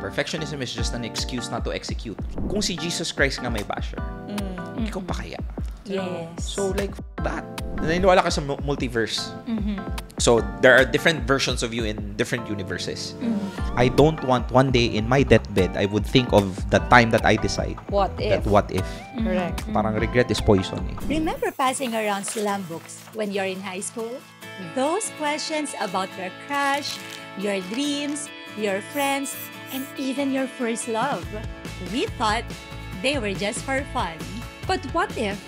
Perfectionism is just an excuse not to execute. Kung si Jesus Christ nga may basher, ikaw pa kaya? Yes. So like, that. Naniniwala ka sa multiverse. So there are different versions of you in different universes. I don't want one day in my deathbed, I would think of the time that I decide. What if? That what if. Correct. Parang regret is poison eh. Remember passing around slam books when you're in high school? Those questions about your crush, your dreams, your friends, and even your first love. We thought they were just for fun. But what if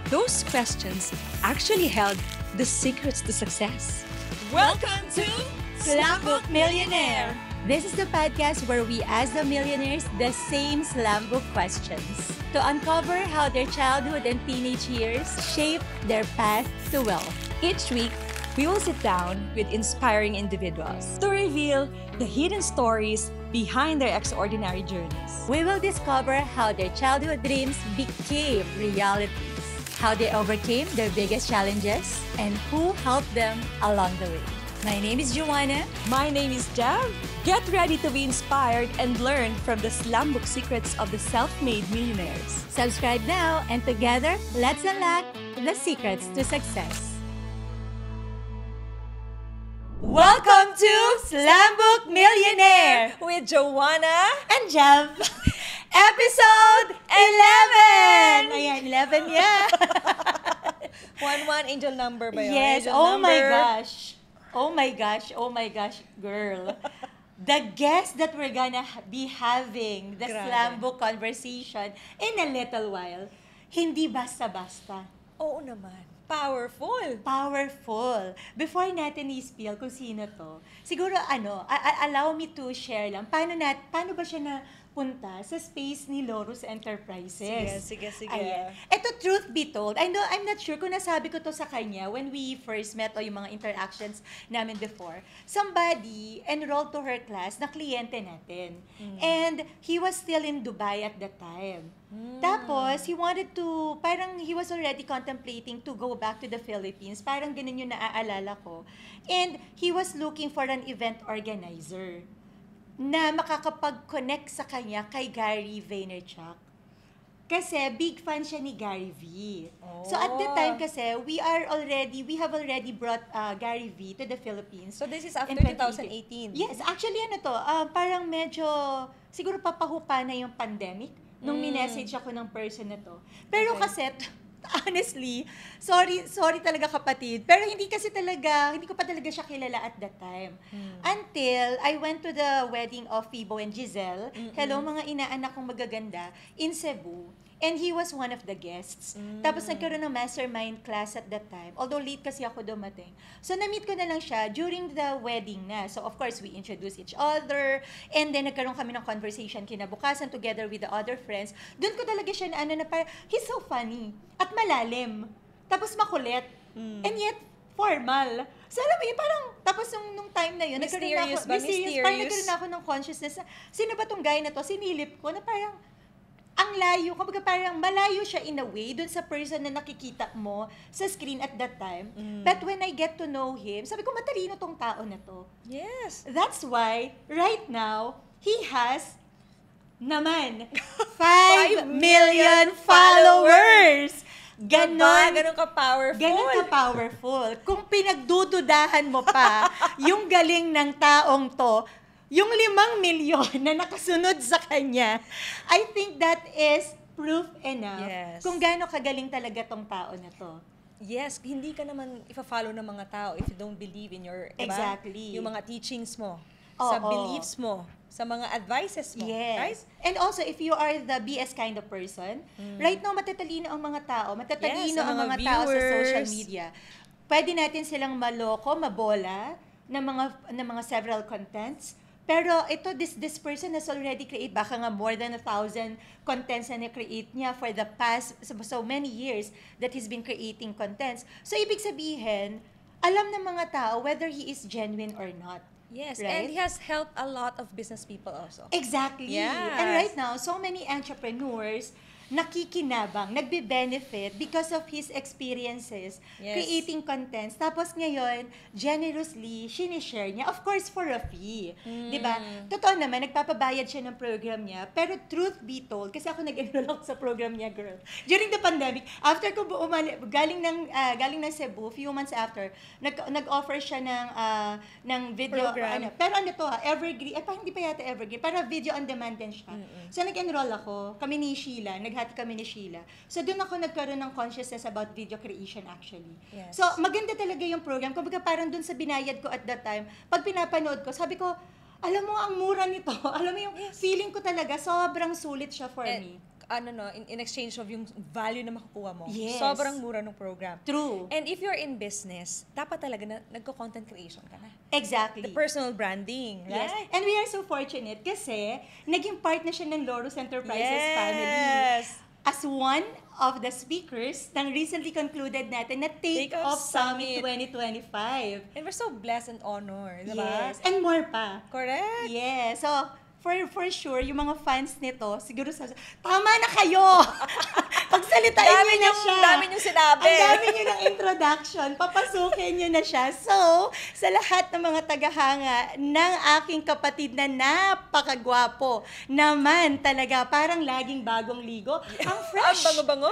those questions actually held the secrets to success? Welcome to Slam Book Millionaire! This is the podcast where we ask the millionaires the same slam book questions to uncover how their childhood and teenage years shaped their path to wealth. Each week, we will sit down with inspiring individuals to reveal the hidden stories behind their extraordinary journeys. We will discover how their childhood dreams became realities, how they overcame their biggest challenges, and who helped them along the way. My name is Joanna. My name is Jav. Get ready to be inspired and learn from the slam book secrets of the self-made millionaires. Subscribe now, and together, let's unlock the secrets to success. Welcome to Slam Book Millionaire With Joanna and Jav. Episode 11! Ayan, 11 yeah. 1-1 angel number ba yun? Yes, Angel oh my number. gosh. Oh my gosh, oh my gosh, girl. The guest that we're gonna be having, the Grabe. Slam Book conversation in a little while, hindi basta-basta. Oo naman. Powerful. Powerful. Before natin i-spill kung sino to, siguro allow me to share lang, paano ba siya napunta sa space ni Lorus Enterprises? Sige. Ayan. Ito, truth be told, I'm not sure kung nasabi ko to sa kanya when we first met o yung mga interactions namin before. Somebody enrolled to her class na kliyente natin. And he was still in Dubai at that time. Tapos, he was already contemplating to go back to the Philippines. Parang ganun yung naaalala ko. And he was looking for an event organizer na makakapag-connect sa kanya kay Gary Vaynerchuk. Kasi big fan siya ni Gary V. So at the time kasi, we have already brought Gary V to the Philippines. So this is after in 2018? Yes, actually parang medyo, siguro papahupa na yung pandemic nung minessage ako ng person na to. Pero kasi, honestly, sorry talaga kapatid, pero hindi ko pa talaga siya kilala at that time. Until I went to the wedding of Fibo and Giselle, hello mga inaanak kong magaganda, in Cebu. And he was one of the guests. Tapos nagkaroon ng mastermind class at that time. Although late kasi ako dumating. So na-meet ko na lang siya during the wedding na. So of course, we introduced each other. And then nagkaroon kami ng conversation kinabukasan together with the other friends. Doon ko talaga siya na parang, he's so funny. At malalim. Tapos makulit. And yet, formal. So alam mo yun, parang, tapos nung time na yun, Mysterious ba? parang nagkaroon na ako ng consciousness na, sino ba tong guy na to? Sinilip ko na parang, ang layo, kumbaga parang malayo siya in a way dun sa person na nakikita mo sa screen at that time. But when I get to know him, sabi ko, matalino tong tao na to. Yes. That's why, right now, he has, 5 million followers! Ganon ka-powerful. Ganon ka-powerful. Kung pinagdududahan mo pa yung galing ng taong to, yung 5 milyon na nakasunod sa kanya, I think that is proof enough kung gaano kagaling talaga tong tao na to. Yes, hindi ka naman ifa-follow ng mga tao if you don't believe in your, Exactly. yung mga teachings mo, sa beliefs mo, sa mga advices mo, Yes. right? And also, if you are the BS kind of person, right now, matatalino ang mga tao, Yes, ang mga tao sa social media. Pwede natin silang maloko, mabola, ng mga several contents. Pero ito, this person has already created, baka nga more than 1,000 contents na na-create niya for the past so many years that he's been creating contents. So, ibig sabihin, alam ng mga tao whether he is genuine or not. Yes, right? and he has helped a lot of business people also. Exactly. Yes. And right now, so many entrepreneurs nakikinabang, nagbe-benefit because of his experiences Yes. creating contents. Tapos ngayon, generously, sinishare niya. Of course, for a fee. Di ba? Totoo naman, nagpapabayad siya ng program niya. Pero truth be told, kasi ako nag-enroll ako sa program niya, girl. During the pandemic, after ko galing ng Cebu, few months after, nag-offer siya ng video. Program. Pero evergreen. Parang hindi pa yata evergreen. Para video on demand din siya. So, nag-enroll ako. Kami ni Sheila. Naghati kami ni Sheila. So, doon ako nagkaroon ng consciousness about video creation actually. Yes. So, maganda talaga yung program. Kumbaga parang doon sa binayad ko at that time, pag pinapanood ko, sabi ko, alam mo, ang mura nito. Alam mo yung feeling ko talaga, sobrang sulit siya for me. In exchange of yung value na makukuha mo. Yes. Sobrang mura ng program. True. And if you're in business, dapat talaga na nagko-content creation ka na. Exactly. The personal branding, Yes. right? And we are so fortunate kasi naging part na siya ng Loros Enterprises family. Yes. As one of the speakers ng recently concluded natin na Take Off Summit 2025. And we're so blessed and honored, di ba? Yes. And more pa. Correct. Yes. So, for sure, yung mga fans nito, siguro tama na kayo! Pagsalitain niyo na siya. Dami niyong sinabi. Ang dami niyo ng introduction. Papasukin niyo na siya. So, sa lahat ng mga tagahanga ng aking kapatid na napakagwapo, naman talaga, parang laging bagong ligo. Ang fresh. Ang bango-bango.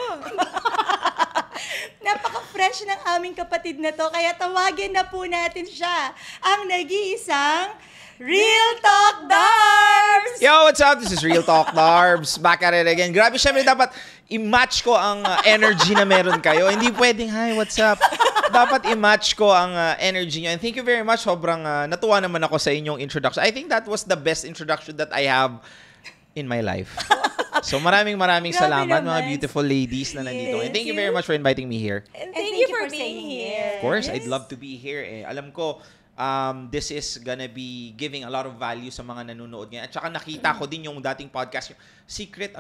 Napaka-fresh ng aming kapatid na to. Kaya tawagin na po natin siya. Ang nag-iisang Real Talk Darbs! Yo, what's up? This is Real Talk Darbs. Back at it again. Grabe, syempre dapat i-match ko ang energy na meron kayo. Hindi pwedeng, hi, what's up? Dapat i-match ko ang energy nyo. And thank you very much. Sobrang natuwa naman ako sa inyong introduction. I think that was the best introduction that I have in my life. So maraming Grabe salamat, mga naman. beautiful ladies na nandito. And thank you very much for inviting me here. And And thank you for being here. Of course, I'd love to be here. Alam ko, this is gonna be giving a lot of value sa mga nanonood ngayon. At saka nakita ko din yung dating podcast. Secret,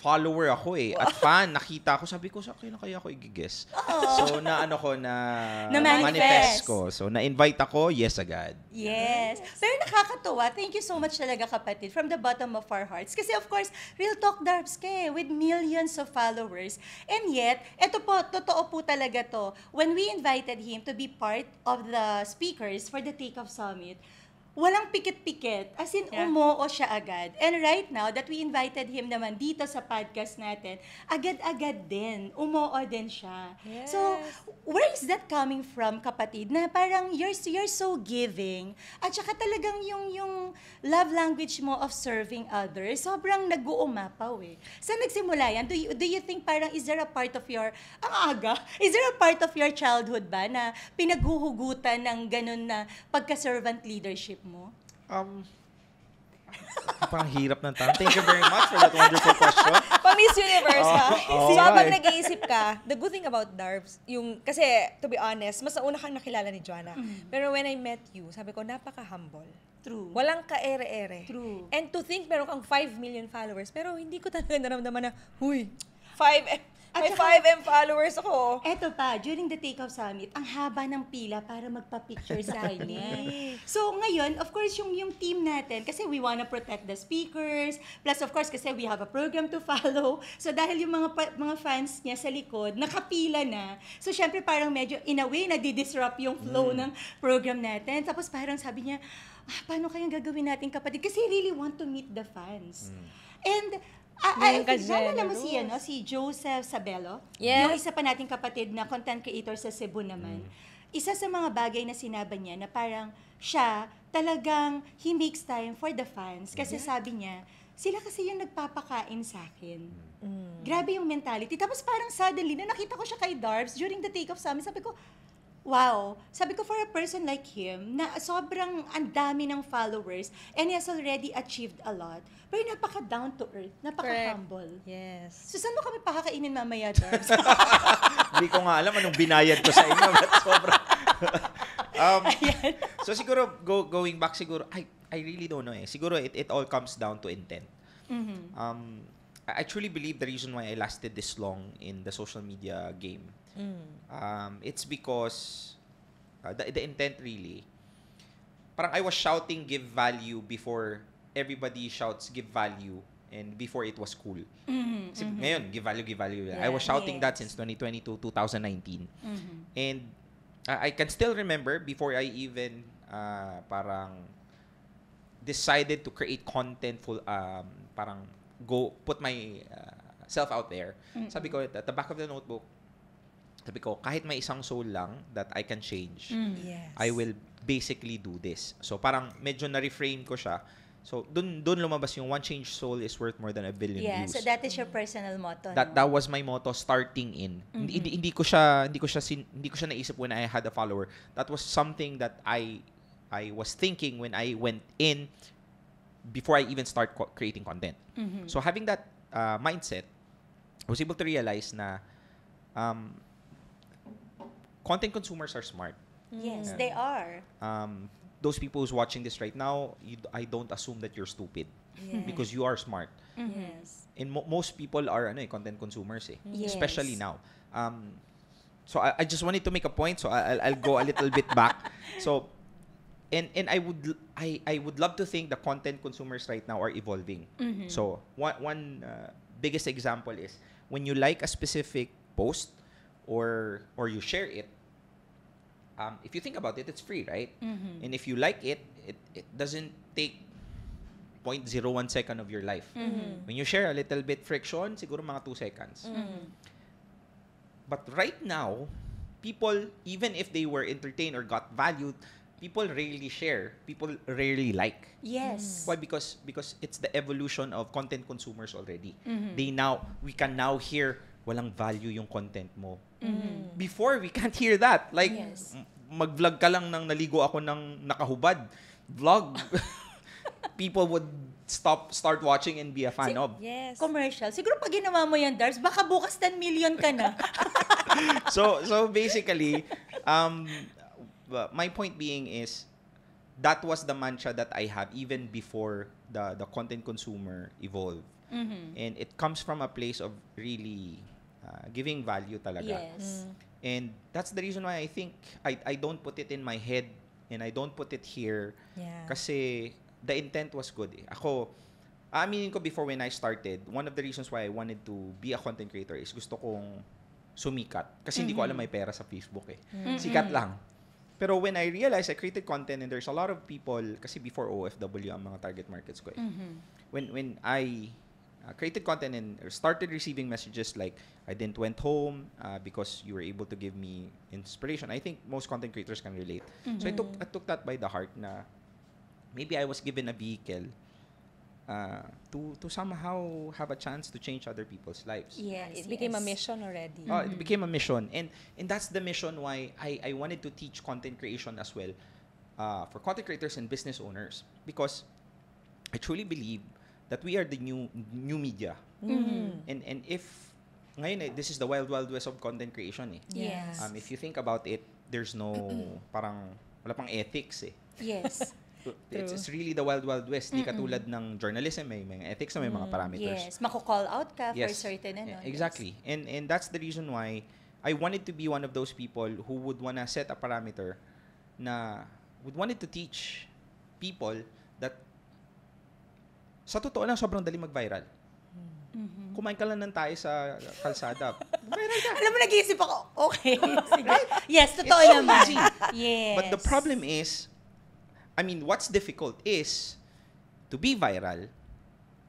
follower ako at fan. Nakita ko, sabi ko, sa akin na kaya ako i-guess. So, Na-manifest. ko. So, na-invite ako, yes agad. Yes. Pero nakakatuwa. Thank you so much talaga, kapatid, from the bottom of our hearts. Kasi of course, Real Talk Darbs with millions of followers. And yet, eto po, totoo po talaga to. When we invited him to be part of the speakers for the Take Off Summit, walang pikit-pikit. As in, Yeah. umoo siya agad. And right now, that we invited him naman dito sa podcast natin, agad-agad din. Umoo din siya. Yes. So, where is that coming from, kapatid? Na parang you're so giving. At saka talagang yung love language mo of serving others, sobrang nag-uumapaw eh. Saan nagsimula yan? Do you think parang is there a part of your, is there a part of your childhood ba na pinaghuhugutan ng ganun na pagka-servant leadership mo? Parang hirap ng tanong. Thank you very much for that wonderful question. Pa-Miss Universe, ha? Oo, So, habang eh. nag-iisip ka, the good thing about Darbs, kasi, to be honest, mas nauna kang nakilala ni Joanna. Pero when I met you, sabi ko, napaka-humble. True. Walang ka-ere-ere. True. And to think, meron kang 5 million followers, pero hindi ko talaga naramdaman na, huy, 5M. At May saka- 5M followers ako. Eto pa, during the Take Off Summit, ang haba ng pila para magpa-picture sa kanya. So ngayon, of course, yung team natin, kasi we wanna protect the speakers, plus of course, kasi we have a program to follow. So dahil yung mga fans niya sa likod, nakapila na. So syempre parang medyo, in a way, nadi-disrupt yung flow ng program natin. Tapos parang sabi niya, paano kayang gagawin natin, kapatid? Kasi I really want to meet the fans. And I Ngayon ka think, naalala mo generous. si Joseph Sabelo? Yes. Yung isa pa nating kapatid na content creator sa Cebu naman. Isa sa mga bagay na sinabi niya na parang siya talagang he makes time for the fans. Kasi sabi niya, sila kasi yung nagpapakain sa akin. Grabe yung mentality. Tapos parang suddenly, na nakita ko siya kay Darbs during the Take Off Summit, sabi ko, wow. Sabi ko, for a person like him, na sobrang ang dami ng followers, and he has already achieved a lot, pero napaka-down to earth, napaka-humble. Yes. So, saan mo kami pakakainin mamaya, Darbs? Hindi ko nga alam anong binayad ko sa inyo. But sobrang... so siguro, going back siguro, I really don't know eh. Siguro it all comes down to intent. I truly believe the reason why I lasted this long in the social media game, it's because the intent really, parang I was shouting give value before everybody shouts give value And before it was cool. Kasi ngayon, give value. I was shouting that since 2022, 2019. And I can still remember before I even parang decided to create content parang go put my self out there. Sabi ko, at the back of the notebook, sabi ko, kahit may isang soul lang that I can change, Yes. I will basically do this. So parang medyo na-reframe ko siya. So dun lumabas yung one changed soul is worth more than a billion Yeah, views. so that is your personal motto. That was my motto starting in. Hindi ko siya naisip when I had a follower. That was something that I was thinking when I went in before I even start creating content. So having that mindset, I was able to realize na content consumers are smart. Yes, they are. Those people who's watching this right now, I don't assume that you're stupid because you are smart. Yes. And most people are content consumers Yes. especially now. So I just wanted to make a point, so I'll go a little bit back. So and I would love to think the content consumers right now are evolving. So one biggest example is when you like a specific post or you share it, if you think about it, it's free, right? And if you like it doesn't take 0.01 second of your life. When you share a little bit friction, siguro mga 2 seconds. But right now, people, even if they were entertained or got valued, people rarely share. People rarely like. Yes. Why? Because it's the evolution of content consumers already. We can now hear walang value yung content mo. Before, we can't hear that. Like, Yes. mag-vlog ka lang ng naligo ako ng nakahubad. Vlog. People would start watching and be a fan of. Yes. Commercial. Siguro pag ginawa mo yan, Dars, baka bukas 10 million ka na. So basically, my point being is that was the mantra that I have even before the content consumer evolved. And it comes from a place of really giving value talaga. Yes. And that's the reason why I think I don't put it in my head and I don't put it here Yeah. kasi the intent was good. Ako, aaminin ko before when I started, one of the reasons why I wanted to be a content creator is gusto kong sumikat. Kasi hindi ko alam may pera sa Facebook eh. Sikat lang. Pero when I realized I created content and there's a lot of people, kasi before OFW ang mga target markets ko eh. When I created content and started receiving messages like, I didn't went home because you were able to give me inspiration. I think most content creators can relate. So I took that by the heart na maybe I was given a vehicle to somehow have a chance to change other people's lives. Yes. It became a yes. mission already. It became a mission. And that's the mission why I wanted to teach content creation as well for content creators and business owners. Because I truly believe that we are the new media. And if ngayon this is the wild west of content creation eh. Yes. If you think about it, there's no parang wala pang ethics eh. Yes. It's really the wild west. Di katulad ng journalism, may mga ethics na may mga parameters. Yes. Mako-call out ka for Yes. certain ano. Exactly. And that's the reason why I wanted to be one of those people who would wanna set a parameter na would wanted to teach people that sa totoo lang sobrang dali mag-viral. Kumain ka lang ng tayo sa kalsada. Viral ka. Alam mo, nag-iisip ako, okay. Sige. Yes, totoo It's so naman. easy. Yes. But the problem is, what's difficult is to be viral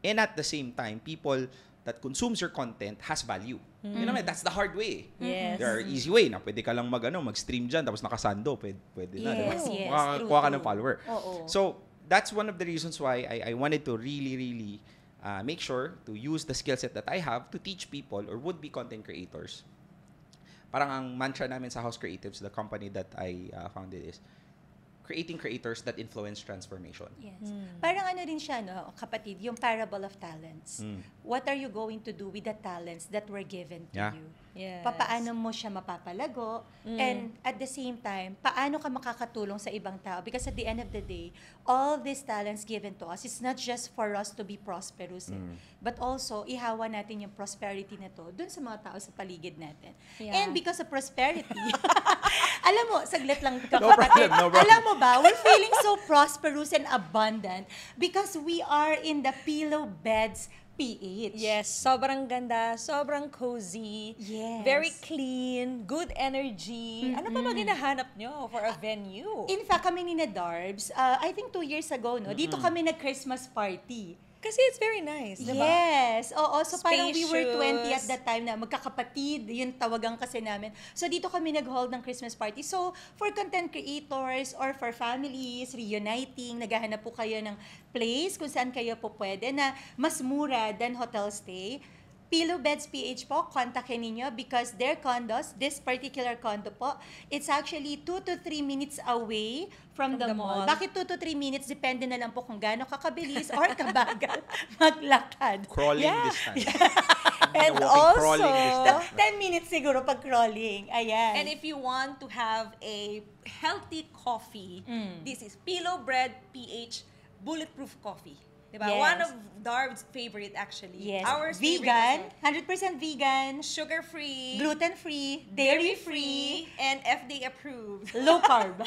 and at the same time, people that consumes your content has value. You know, that's the hard way. Yes. There are easy way na pwede ka lang mag-stream dyan tapos nakasando, pwede na. Yes, diba? yes. Makakuha ka True, ng follower. Oo. So, that's one of the reasons why I wanted to really make sure to use the skill set that I have to teach people or would-be content creators. Parang ang mantra namin sa House Creatives, the company that I founded, is creating creators that influence transformation. Yes. Parang ano rin siya, no, kapatid, yung parable of talents. What are you going to do with the talents that were given to Yeah. you? Yes. Papaano mo siya mapapalago? And at the same time, paano ka makakatulong sa ibang tao? Because at the end of the day, all these talents given to us, it's not just for us to be prosperous, but also ihawa natin yung prosperity na to dun sa mga tao sa paligid natin. Yeah. And because of prosperity, Alam mo, saglit lang No problem, no problem. Alam mo ba, we're feeling so prosperous and abundant because we are in the Pillow Beds PH. Yes, sobrang ganda, sobrang cozy, Yes. very clean, good energy. Ano pa ba hinahanap nyo for a venue? In fact, kami ni Darbs, I think 2 years ago, no, dito kami nag-Christmas party. Kasi it's very nice, di ba? Yes. Oo, so parang we were 20 at Spacious. that time na magkakapatid, yun tawagan kasi namin. So dito kami nag-hold ng Christmas party. So for content creators or for families, reuniting, naghahanap po kayo ng place kung saan kayo po pwede na mas mura than hotel stay. Pillow Beds PH po, kontakin ninyo because their condos, this particular condo po, it's actually 2 to 3 minutes away from the mall. Bakit 2 to 3 minutes? Depende na lang po kung gaano kakabilis or kabagal maglakad. Crawling Yeah. distance. And Walking, crawling also, distance. 10 minutes siguro pag crawling. Ayan. And if you want to have a healthy coffee, this is Pillow Bread PH Bulletproof Coffee. Diba? Yes. One of Darb's favorite actually. Yes. Ours Vegan, favorite 100% vegan, also. Sugar-free, gluten-free, dairy-free, and FDA approved. low carb.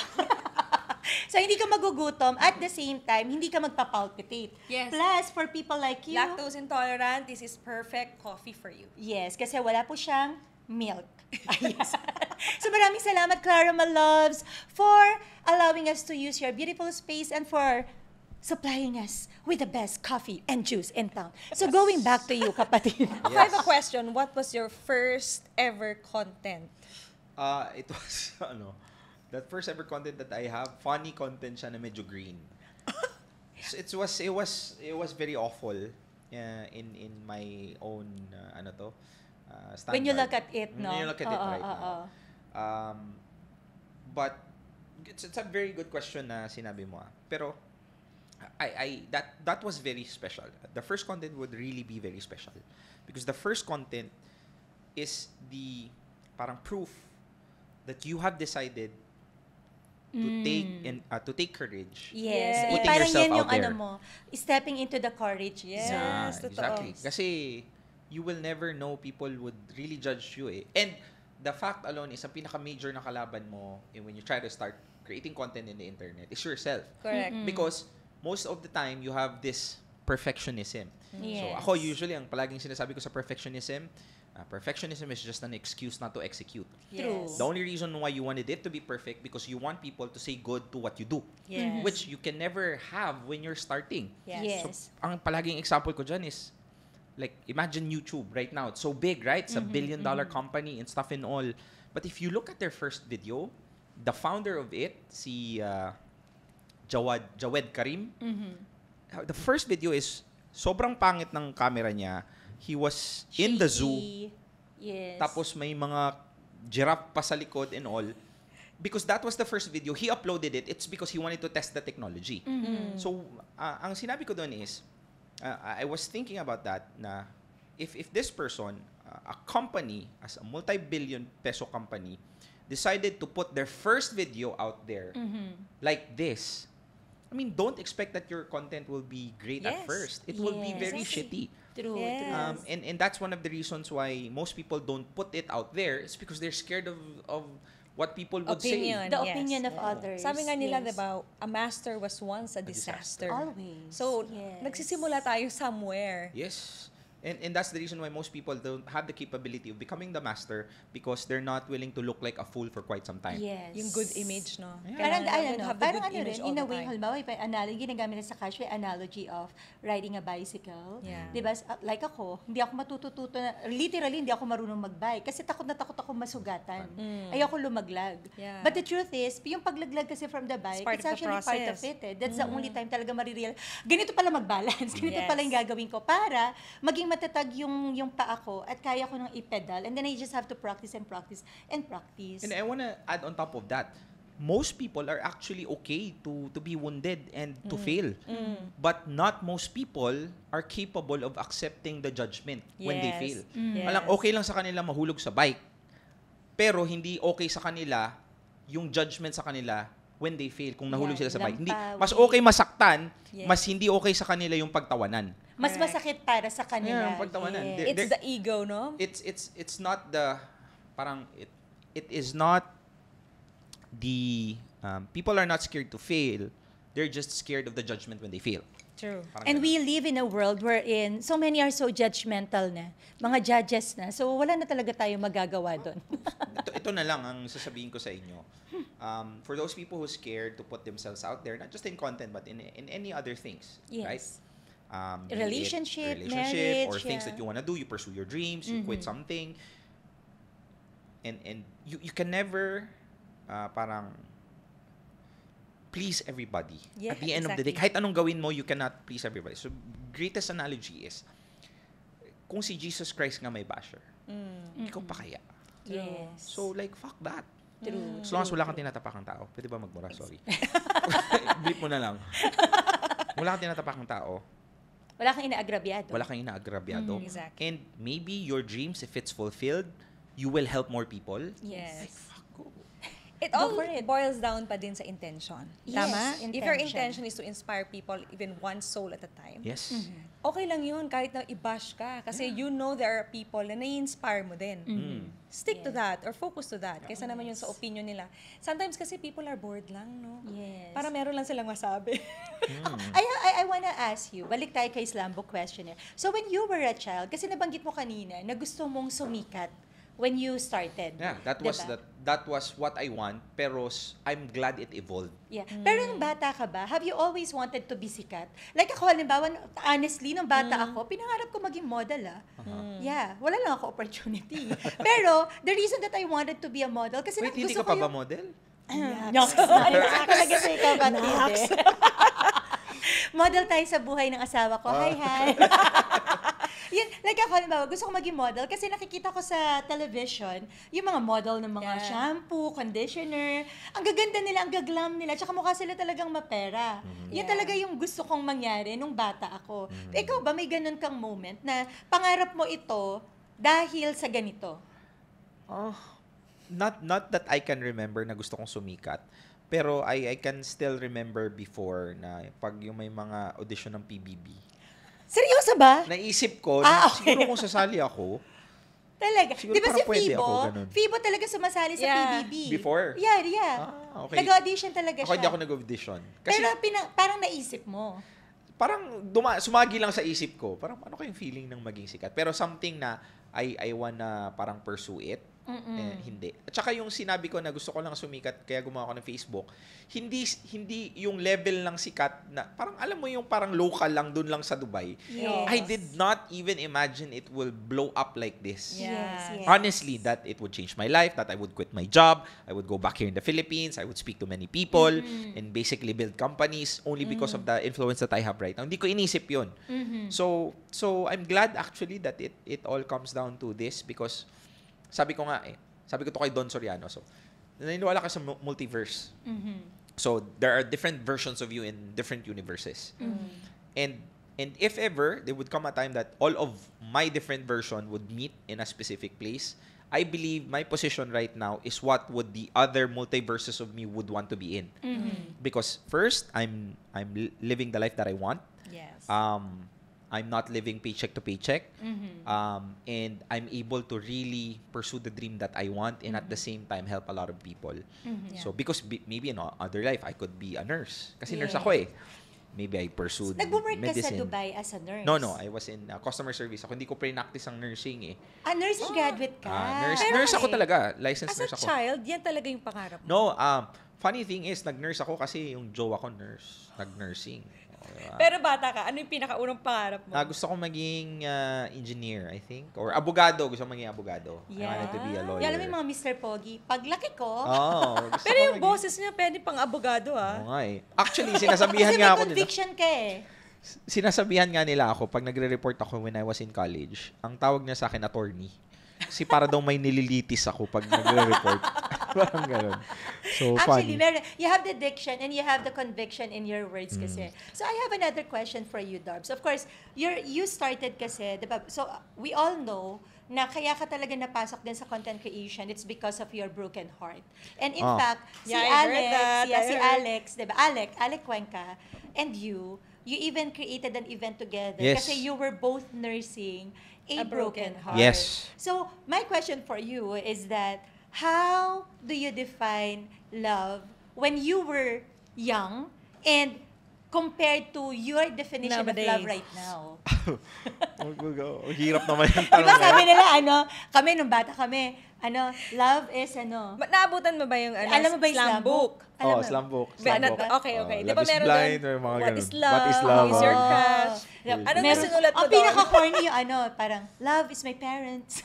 So, hindi ka magugutom. At the same time, hindi ka magpapalpitate. Yes. Plus, for people like you, Lactose intolerant, this is perfect coffee for you. yes, kasi wala po siyang milk. Ayan. So, maraming salamat, Clara, my loves, for allowing us to use your beautiful space and for supplying us with the best coffee and juice in town. So, going back to you, kapatid. I have a question. What was your first ever content? It was, that first ever content that I have, funny content siya na medyo green. So it was very awful in my own, standard. When you look at it, no? When you look at it right now. But, it's a very good question na sinabi mo. Pero, that was very special. The first content would really be very special because the first content is the parang proof that you have decided to take courage. Yes. Putting Parang yourself yan yung out there. stepping into the courage Yes. zone. Yeah, totoo. exactly. Kasi you will never know, people would really judge you eh. And the fact alone is ang pinaka-major na kalaban mo when you try to start creating content in the internet is yourself. Correct. Because most of the time, you have this perfectionism. Yes. So, ako usually, ang palaging sinasabi ko sa perfectionism is just an excuse not to execute. True. The only reason why you wanted it to be perfect because you want people to say good to what you do. Yes. Which you can never have when you're starting. Yes. Yes. Ang palaging example ko dyan is, like, imagine YouTube right now. It's so big, right? It's a billion-dollar company and stuff and all. But if you look at their first video, the founder of it, si Jawed Karim, the first video is sobrang pangit ng camera niya. He was in the zoo, Yes. tapos may mga giraffe pa sa likod and all. Because that was the first video, he uploaded it. It's because he wanted to test the technology. So, ang sinabi ko doon is, I was thinking about that na if this person, a company, as a multi-billion peso company, decided to put their first video out there like this, I mean, don't expect that your content will be great at Yes. first. It will be Yes. very shitty. True. Yes. True. And that's one of the reasons why most people don't put it out there. It's because they're scared of what people would Opinion. say. The Yes. opinion of others. Sabi nga nila, Yes. diba, a master was once a disaster. Always. So, Yes. nagsisimula tayo somewhere. Yes. And that's the reason why most people don't have the capability of becoming the master because they're not willing to look like a fool for quite some time. Yes. Yung good image, no? Yeah. Parang, Kailangan have the parang good image rin, all in the a way, time. halimbawa, analogy, ginagamit na sa cash, analogy of riding a bicycle. Yeah. Diba? Like ako, hindi ako matututo na, literally, hindi ako marunong mag-bike kasi takot na takot ako masugatan. Ayoko lumaglag. Yeah. But the truth is, yung paglaglag kasi from the bike, part it's of the actually part of process. it. Eh. That's the only time talaga marireal. Ganito pala mag-balance. Ganito Yes. pala yung gagawin ko para maging matatag yung paa ko at kaya ko nang i-pedal. And then I just have to practice and practice and practice. And I want to add on top of that, most people are actually okay to be wounded and to fail. But not most people are capable of accepting the judgment when they Yes. fail. Yes. Alang okay lang sa kanila mahulog sa bike, pero hindi okay sa kanila yung judgment sa kanila when they fail kung nahulog Yeah, sila sa bike. Hindi, lampawi. mas okay masaktan, Yes. mas hindi okay sa kanila yung pagtawanan. Mas Correct. masakit para sa kanila. Yeah, pagtawanan. Yes. There- It's the ego, no? It's not the parang it is not people are not scared to fail. They're just scared of the judgment when they fail. True. Parang And ganun. we live in a world wherein so many are so judgmental na. Mga judges na. So wala na talaga tayo magagawa doon. ito na lang ang sasabihin ko sa inyo. For those people who are scared to put themselves out there, not just in content, but in any other things. Yes. Right? Be it Relationship, or marriage, things yeah. that you want to do, you pursue your dreams, you quit something. And you can never parang please everybody. Yeah, At the end of the day, exactly. kahit anong gawin mo, you cannot please everybody. So, greatest analogy is, kung si Jesus Christ nga may basher, ikaw pa kaya? Yes. So, like, fuck that. True. As long as wala kang tinatapakang tao. Pwede ba magmura? Sorry. Blip mo na lang. Wala kang tinatapakang tao. Wala kang inaagrabyado. Wala kang inaagrabyado. Exactly. And maybe your dreams, if it's fulfilled, you will help more people. Yes. Fuck, go. It Go all for it. boils down pa din sa intention. Yes, Tama? If your intention. intention is to inspire people even one soul at a time, Yes. okay lang yun kahit na i-bash ka. Kasi you know there are people na nai-inspire mo din. Stick to that or focus to that. Kaysa naman yun sa opinion nila. Sometimes kasi people are bored lang, no? Yes. Para meron lang silang masabi. I wanna ask you, balik tayo kay Slambo questionnaire. So when you were a child, kasi nabanggit mo kanina na gusto mong sumikat when you started. Yeah, that was what I want, pero I'm glad it evolved. Yeah. Pero nung bata ka ba, have you always wanted to be sikat? Like ako, halimbawa, honestly, nung bata ako, pinangarap ko maging model, Yeah, wala lang ako opportunity. Pero, the reason that I wanted to be a model, kasi Wait, hindi gusto ka pa ko ba yung... model? Nox. Talaga sa ikaw, Batid. Model tayo sa buhay ng asawa ko. Hi. Yun, like ako, halimbawa, gusto ko maging model kasi nakikita ko sa television yung mga model ng mga shampoo, conditioner. Ang gaganda nila, ang gaglam nila, tsaka mukha sila talagang mapera. Yan talaga yung gusto kong mangyari nung bata ako. Ikaw ba, may ganun kang moment na pangarap mo ito dahil sa ganito? Oh, not that I can remember na gusto kong sumikat. Pero I can still remember before na pag yung may mga audition ng PBB. Seryoso ba? Naisip ko, Okay. siguro kung sasali ako, Talaga. Siguro Di ba si parang pwede Fibo? ako, ganun. Fibo talaga sumasali sa Yeah. PBB. Before? Yeah. Okay. Nag-audition talaga Ako siya. hindi ako nag-audition. Kasi Pero parang naisip mo. parang sumagi lang sa isip ko. Parang ano kayong feeling ng maging sikat? Pero something na I wanna parang pursue it. Hindi. At saka yung sinabi ko na gusto ko lang sumikat kaya gumawa ko ng Facebook, hindi yung level ng sikat na parang alam mo yung parang local lang dun lang sa Dubai. Yes. I did not even imagine it will blow up like this. Yes. Honestly, that it would change my life, that I would quit my job, I would go back here in the Philippines, I would speak to many people, and basically build companies only because of the influence that I have right now. Hindi ko inisip yun. So I'm glad actually that it all comes down to this because sabi ko to kay Don Soriano, so naniniwala ka sa multiverse. So there are different versions of you in different universes. And if ever there would come a time that all of my different version would meet in a specific place, I believe my position right now is what would the other multiverses of me would want to be in. Because first, I'm living the life that I want. Yes. I'm not living paycheck to paycheck. And I'm able to really pursue the dream that I want and at the same time help a lot of people. So because maybe in other life, I could be a nurse. Kasi nurse ako eh. Maybe I pursued Nag-work ka sa medicine. Dubai as a nurse? No. I was in customer service. Ako hindi ko pre-practice ang nursing eh. Nursing graduate ka? Nurse ako kasi, talaga. Licensed As nurse a ako. child, yan talaga yung pangarap mo. No, funny thing is, nag-nurse ako kasi yung jowa ko nurse. Nag-nursing. Pero bata ka, ano yung pinakaunang pangarap mo? Gusto ko maging engineer, I think. Or abogado. Gusto ko maging abogado. I wanted to be a lawyer. Alam mo yung mga Mr. Pogi, paglaki ko, Gusto Pero ko yung maging- boses niya, pwede pang abogado Oo nga eh. Actually, sinasabihan kasi nga may ako nila. conviction ka eh. Sinasabihan nga nila ako pag nagre-report ako when I was in college. Ang tawag niya sa akin, attorney. Kasi para daw may nililitis ako pag nagre-report. Parang ganun. So, Actually, funny. you have the diction and you have the conviction in your words kasi. So I have another question for you, Darbs. Of course, you started kasi, diba? So we all know na kaya ka talaga napasok din sa content creation, it's because of your broken heart. And in fact, Yeah, I heard that. I si heard. Alex, diba? Alec Cuenca, and you even created an event together Yes. kasi you were both nursing a broken heart. Yes. So, my question for you is that, how do you define love when you were young and compared to your definition of Nowadays. love right now? Hirap naman yung Diba tanong na. sabi nila, kami nung bata kami, love is Naabutan mo ba yung alam mo ba yung slam book? Oh, Alam mo? slam book. Okay. Di Love ba is meron blind doon, or mga what ganun. is love? What is love? Who is your Oh. crush? Anong nasunulat mo Ang doon? pinaka-corny yung parang, love is my parents.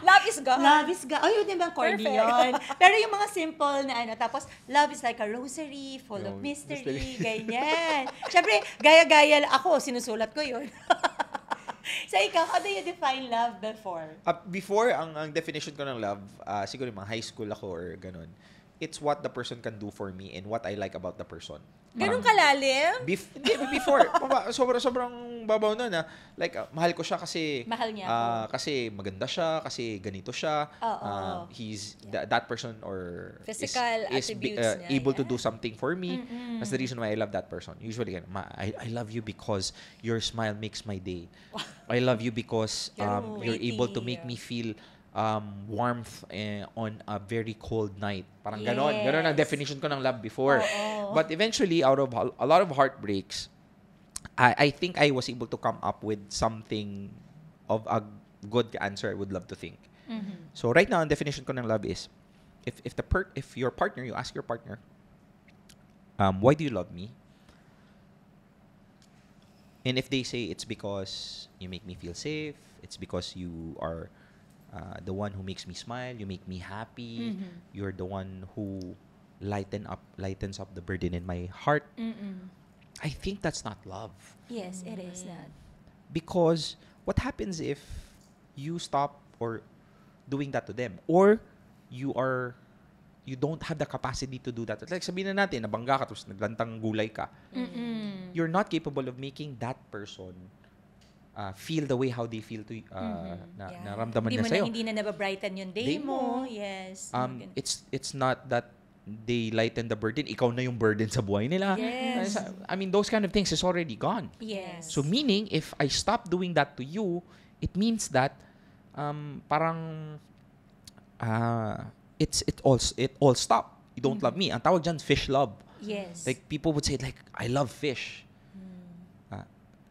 Love is God. Love is God. Oh, yun din bang corny Perfect. yun? Pero yung mga simple na tapos, love is like a rosary, full of Mystery. mystery, ganyan. Siyempre, gaya-gaya ako, sinusulat ko yun. So, ikaw, how do you define love before? Before, ang definition ko ng love, siguro yung mga high school ako or ganun, it's what the person can do for me and what I like about the person. Ganun kalalim? Before, sobrang babaw na like, mahal ko siya kasi Mahal niya ako. kasi maganda siya, kasi ganito siya. Oo. He's that person or Physical is attributes niya, able to yeah. do something for me. That's the reason why I love that person. Usually, I love you because your smile makes my day. I love you because you're able to make me feel warmth on a very cold night. Parang ganon. Yes. Ganon ang definition ko ng love before. Oo. But eventually, out of a lot of heartbreaks, I think I was able to come up with something of a good answer, I would love to think. So right now, ang definition ko ng love is, if your partner, you ask your partner, why do you love me? And if they say it's because you make me feel safe, it's because you are the one who makes me smile, you make me happy, you're the one who lightens up the burden in my heart. I think that's not love. Yes, it is not. Because what happens if you stop or doing that to them, or you don't have the capacity to do that? Like sabihin na natin, nabangga ka tapos naglantang gulay ka. You're not capable of making that person feel the way how they feel to naramdaman niya sa'yo. Hindi na nababrighten yung day Day mo. mo. Yes. It's not that they lighten the burden, ikaw na yung burden sa buhay nila. Yes. I mean, those kind of things is already gone. Yes. So meaning, if I stop doing that to you, it means that parang it all stop. You don't love me. Ang tawag dyan, fish love. Yes. Like people would say, like, I love fish.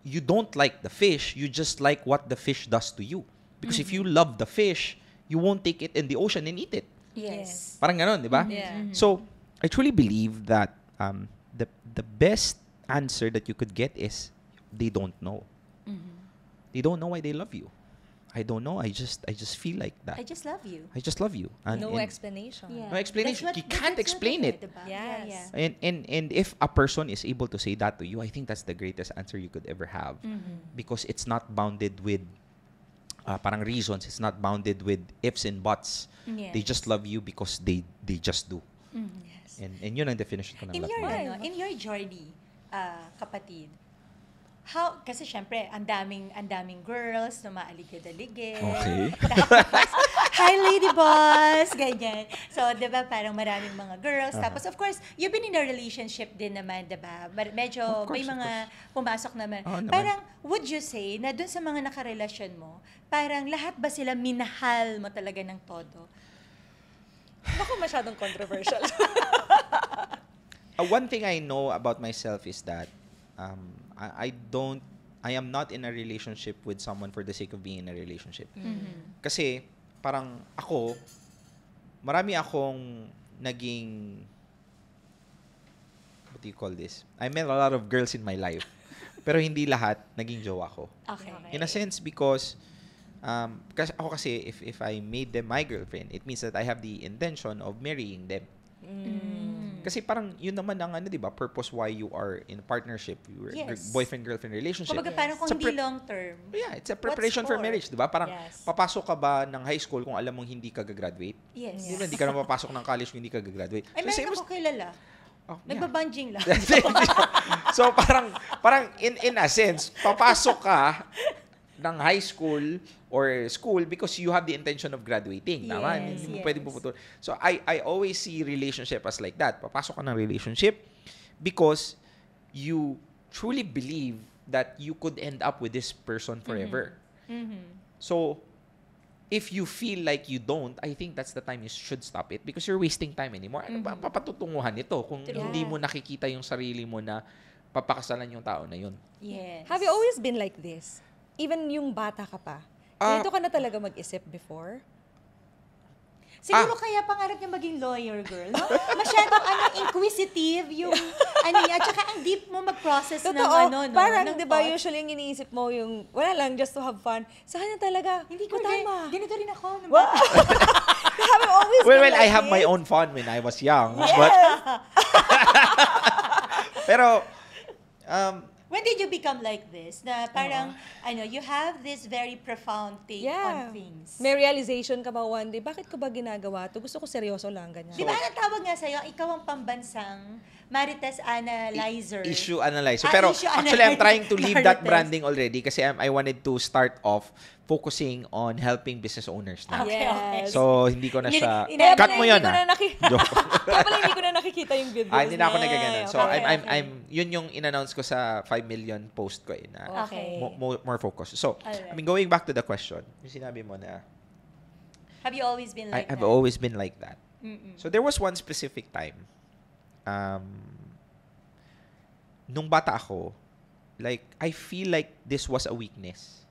You don't like the fish, you just like what the fish does to you. Because if you love the fish, you won't take it in the ocean and eat it. Yes. Parang ganon, di ba? Yeah. So, I truly believe that the best answer that you could get is they don't know. They don't know why they love you. I don't know. I just feel like that. I just love you. I just love you. No explanation. Yeah. No explanation. You can't explain it. Diba? Yes. Yeah. And if a person is able to say that to you, I think that's the greatest answer you could ever have. Because it's not bounded with parang reasons. It's not bounded with ifs and buts. Yes. They just love you because they just do. Yes. And yun ang definition ko ng In love. your in your journey, kapatid, kasi syempre, ang daming girls na maaligid-aligid. Okay. Tapos, hi lady boss, ganyan. So, 'di ba, parang maraming mga girls. Tapos of course, you've been in a relationship din naman, 'di ba? Medyo Of may course, mga pumasok naman. Oo naman. Parang would you say na dun sa mga nakarelasyon mo, parang lahat ba sila minahal mo talaga ng todo? Baka masyadong controversial. One thing I know about myself is that I am not in a relationship with someone for the sake of being in a relationship. Kasi parang ako, marami akong naging, what do you call this? I met a lot of girls in my life. Pero hindi lahat naging jowa ko. Okay. In a sense, because kasi if I made them my girlfriend, it means that I have the intention of marrying them. Kasi parang yun naman ang di ba, purpose why you are in a partnership, you are Yes. boyfriend-girlfriend relationship. Kumbaga parang kung It's a hindi long term. Yeah, it's a preparation for for? marriage, di ba? Parang Yes. papasok ka ba ng high school kung alam mong hindi ka gagraduate? Yes. Di ba, hindi ka na papasok ng college kung hindi ka gagraduate. Ay, meron ako kilala. Oh, yeah. Nagbabunging lang. So parang in a sense, papasok ka ng high school or school because you have the intention of graduating. Tama? Yes, Hindi mo yes. pwedeng puputol. So I always see relationship as like that. Papasok ka ng relationship because you truly believe that you could end up with this person forever. So if you feel like you don't, I think that's the time you should stop it because you're wasting time anymore. Ano ba papatutunguhan nito kung hindi mo nakikita yung sarili mo na papakasalan yung tao na yun? Yes. Have you always been like this? Even yung bata ka pa? Dito ka na talaga mag-isip before? Siguro kaya pangarap niya maging lawyer, girl. No? Masyadong inquisitive yung niya. At saka ang deep mo mag-process ng Totoo, no? parang, ng di ba, thoughts. usually yung iniisip mo yung, wala lang, just to have fun. Sa kanya talaga, Hindi ko tama. Ganito rin ako. Have you always Well, been like I have my this? own fun when I was young. But, pero, When did you become like this? Na parang, you have this very profound take on things. May realization ka ba one day, bakit ko ba ginagawa to? Gusto ko seryoso lang, ganyan. Di ba ang tawag nga sa'yo, ikaw ang pambansang Marites Analyzer. issue analyzer. Pero issue actually, I'm trying to leave that Marites. branding already kasi I wanted to start off focusing on helping business owners na. Okay, okay. So, hindi ko na siya... Kaya Cut pala mo yun, hindi ko ah. na Joke. Kaya pala hindi ko na nakikita yung videos. Hindi na ako nagaganon. So, Okay. yun yung in-announce ko sa 5 million post ko eh, na Okay. more focus. So, Alright. I mean, going back to the question, yung sinabi mo na Have you always been like I've that? always been like that. Mm-mm. So, there was one specific time, nung bata ako, like, I feel like this was a weakness.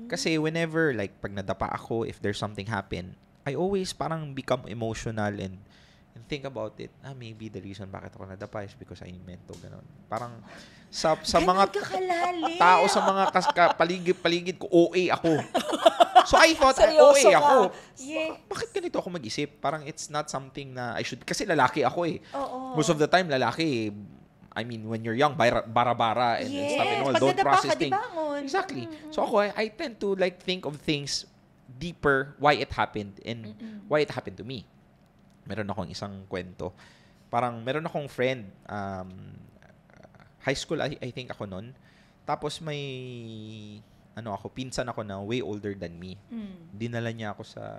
Kasi whenever, like, pag nadapa ako, if there's something happen, I always parang become emotional and think about it. Maybe the reason bakit ako nadapa is because I meant to, ganun. Parang, sa mga tao, sa mga paligid ko, OA ako. So, I thought, Seryoso OA ako. ka? Yeah. Bakit ganito ako mag-isip? Parang it's not something na I should... Kasi lalaki ako eh. Oo. Most of the time, lalaki, I mean, when you're young, bara-bara and stuff and all. Pag Don't nadapa process ka, di things. bangon. Exactly. So ako, I tend to like think of things deeper, why it happened and why it happened to me. Meron akong isang kwento. Parang meron akong friend, high school I think ako nun. Tapos may pinsan ako na way older than me. Dinala niya ako sa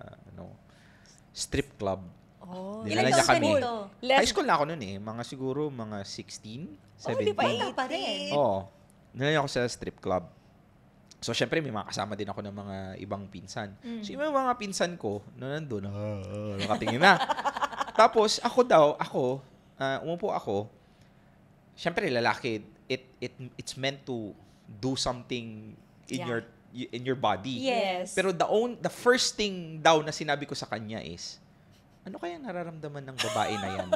strip club. Oh. Dinala Ilan niya taon ka kami. nito? High school na ako nun eh. Siguro mga 16, 17. Di pa Bata pa rin. Oo. Dinala niya ako sa strip club. So, syempre, may mga kasama din ako ng mga ibang pinsan. So, yung mga pinsan ko, na nandun, nakatingin na. Tapos, umupo ako. Syempre, lalaki, it's meant to do something in your body. Yes. Pero the first thing daw na sinabi ko sa kanya is, ano kaya nararamdaman ng babae na yan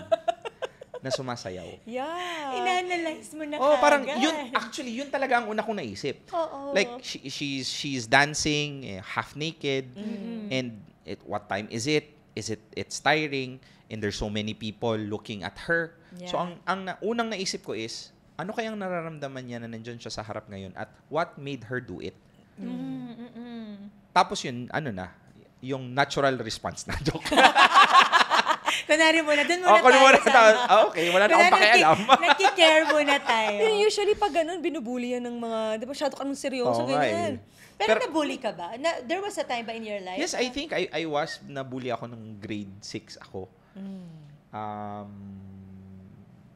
na sumasayaw? Yeah. Ina-analyze mo na Parang kaagad. yun talaga ang una kong naisip. Oo. Like she's dancing half naked and what time is it? It's tiring and there's so many people looking at her. Yeah. So ang unang naisip ko is ano kayang nararamdaman niya na nandiyan siya sa harap ngayon at what made her do it? Tapos yun yung natural response na joke. Kunwari muna, dun muna Okay, wala na akong pakialam. Nagki-care muna tayo. Pero usually pag ganun, binubuli yan ng mga, di ba, masyado ka nung seryoso, Oo nga ganyan. Pero nabully ka ba? There was a time ba in your life? Yes, I think I was nabully ako nung grade 6 ako.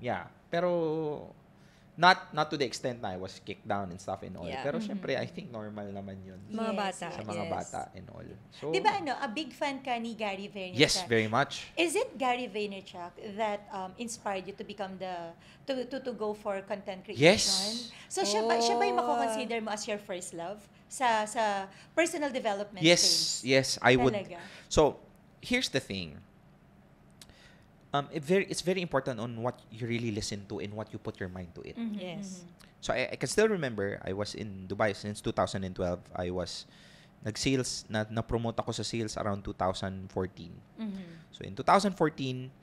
Yeah, pero not to the extent na I was kicked down and stuff and all. Yeah. Pero syempre, I think normal naman yun Mga Yes, bata. sa mga yes. bata and all. So, Di ba a big fan ka ni Gary Vaynerchuk? yes, very much. Is it Gary Vaynerchuk that inspired you to become to go for content creation? Yes. So siya ba yung mako-consider mo as your first love sa personal development Yes, phase? yes, I would. Talaga? So, here's the thing. It's very important on what you really listen to and what you put your mind to it. Yes. So I can still remember I was in Dubai since 2012. I was nag-sales na-promote ako sa sales around 2014. So in 2014,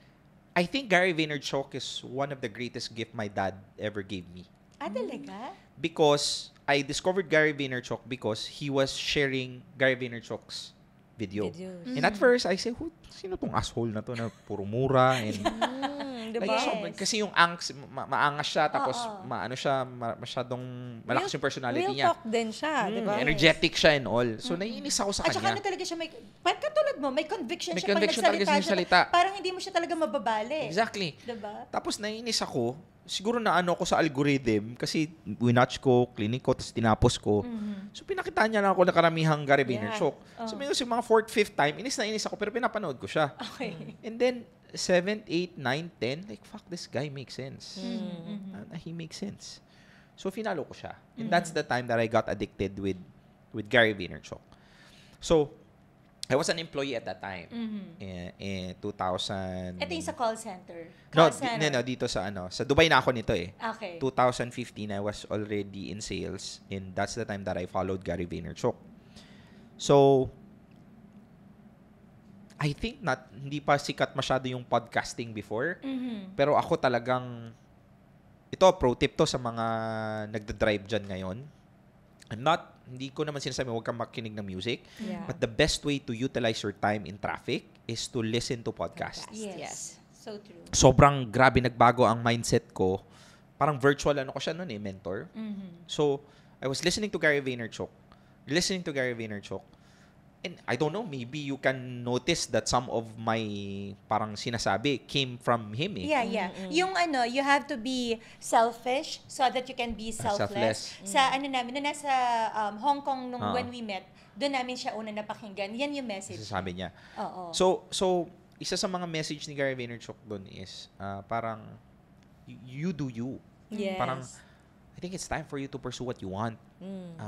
I think Gary Vaynerchuk is one of the greatest gift my dad ever gave me. Talaga? Because I discovered Gary Vaynerchuk because he was sharing Gary Vaynerchuk's video. Videos. And at first, I say, sino tong asshole na to na puro mura? And Diba? like, so, Yes. kasi yung angst, maangas siya, tapos Oo. masyadong malakas yung personality real niya. talk din siya, di ba? Energetic siya and all. So, naiinis ako sa At saka kanya. talaga siya katulad mo, may conviction May siya conviction pag talaga siya nagsalita sa salita. Parang hindi mo siya talaga mababali. Exactly. Diba? Tapos naiinis ako siguro na ano ko sa algorithm kasi winatch ko, clinic ko, tapos tinapos ko. So pinakitaan niya na ako na karamihang Gary Vaynerchuk. So may mga 4th, 5th time, inis na inis ako pero pinapanood ko siya. Okay. And then 7th, 8th, 9th, 10th, like fuck, this guy makes sense. He makes sense. So finalo ko siya. And that's the time that I got addicted with Gary Vaynerchuk. So I was an employee at that time. In 2000. Ito yung sa call center. No, Call center. no, dito sa sa Dubai na ako nito eh. Okay. 2015, I was already in sales and that's the time that I followed Gary Vaynerchuk. So, I think hindi pa sikat masyado yung podcasting before. Pero ako talagang, ito, pro tip to sa mga nagda-drive dyan ngayon. Hindi ko naman sinasabi huwag kang makinig ng music. Yeah. But the best way to utilize your time in traffic is to listen to podcasts. Yes. So true. Sobrang grabe nagbago ang mindset ko. Parang virtual ko siya noon mentor. So, I was listening to Gary Vaynerchuk. And I don't know, maybe you can notice that some of my parang sinasabi came from him eh. Yeah. Yung you have to be selfish so that you can be selfless. Sa namin, na nasa Hong Kong when we met, doon namin siya una napakinggan. Yan yung message. Sabi niya. Oo. So, isa sa mga message ni Gary Vaynerchuk doon is parang you do you. Yes. Parang I think it's time for you to pursue what you want.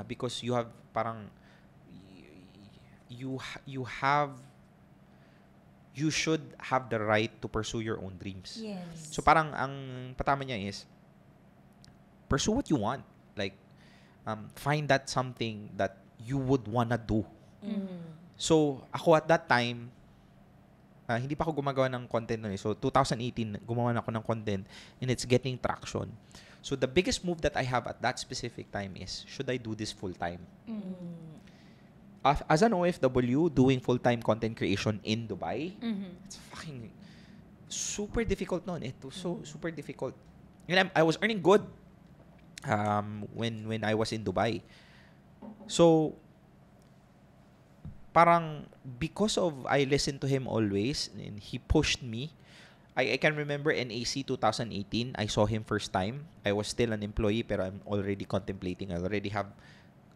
Because you have parang you should have the right to pursue your own dreams. Yes. So parang ang patama niya is pursue what you want. Like find that something that you would wanna do. So ako at that time hindi pa ako gumagawa ng content noon. So 2018 gumawa na ako ng content and it's getting traction. So the biggest move that I have at that specific time is should I do this full time? As an OFW doing full-time content creation in Dubai, it's fucking super difficult noon. It was so super difficult. And I was earning good when I was in Dubai. So parang because of I listened to him always and he pushed me. I can remember NAC 2018, I saw him first time. I was still an employee pero I'm already contemplating. I already have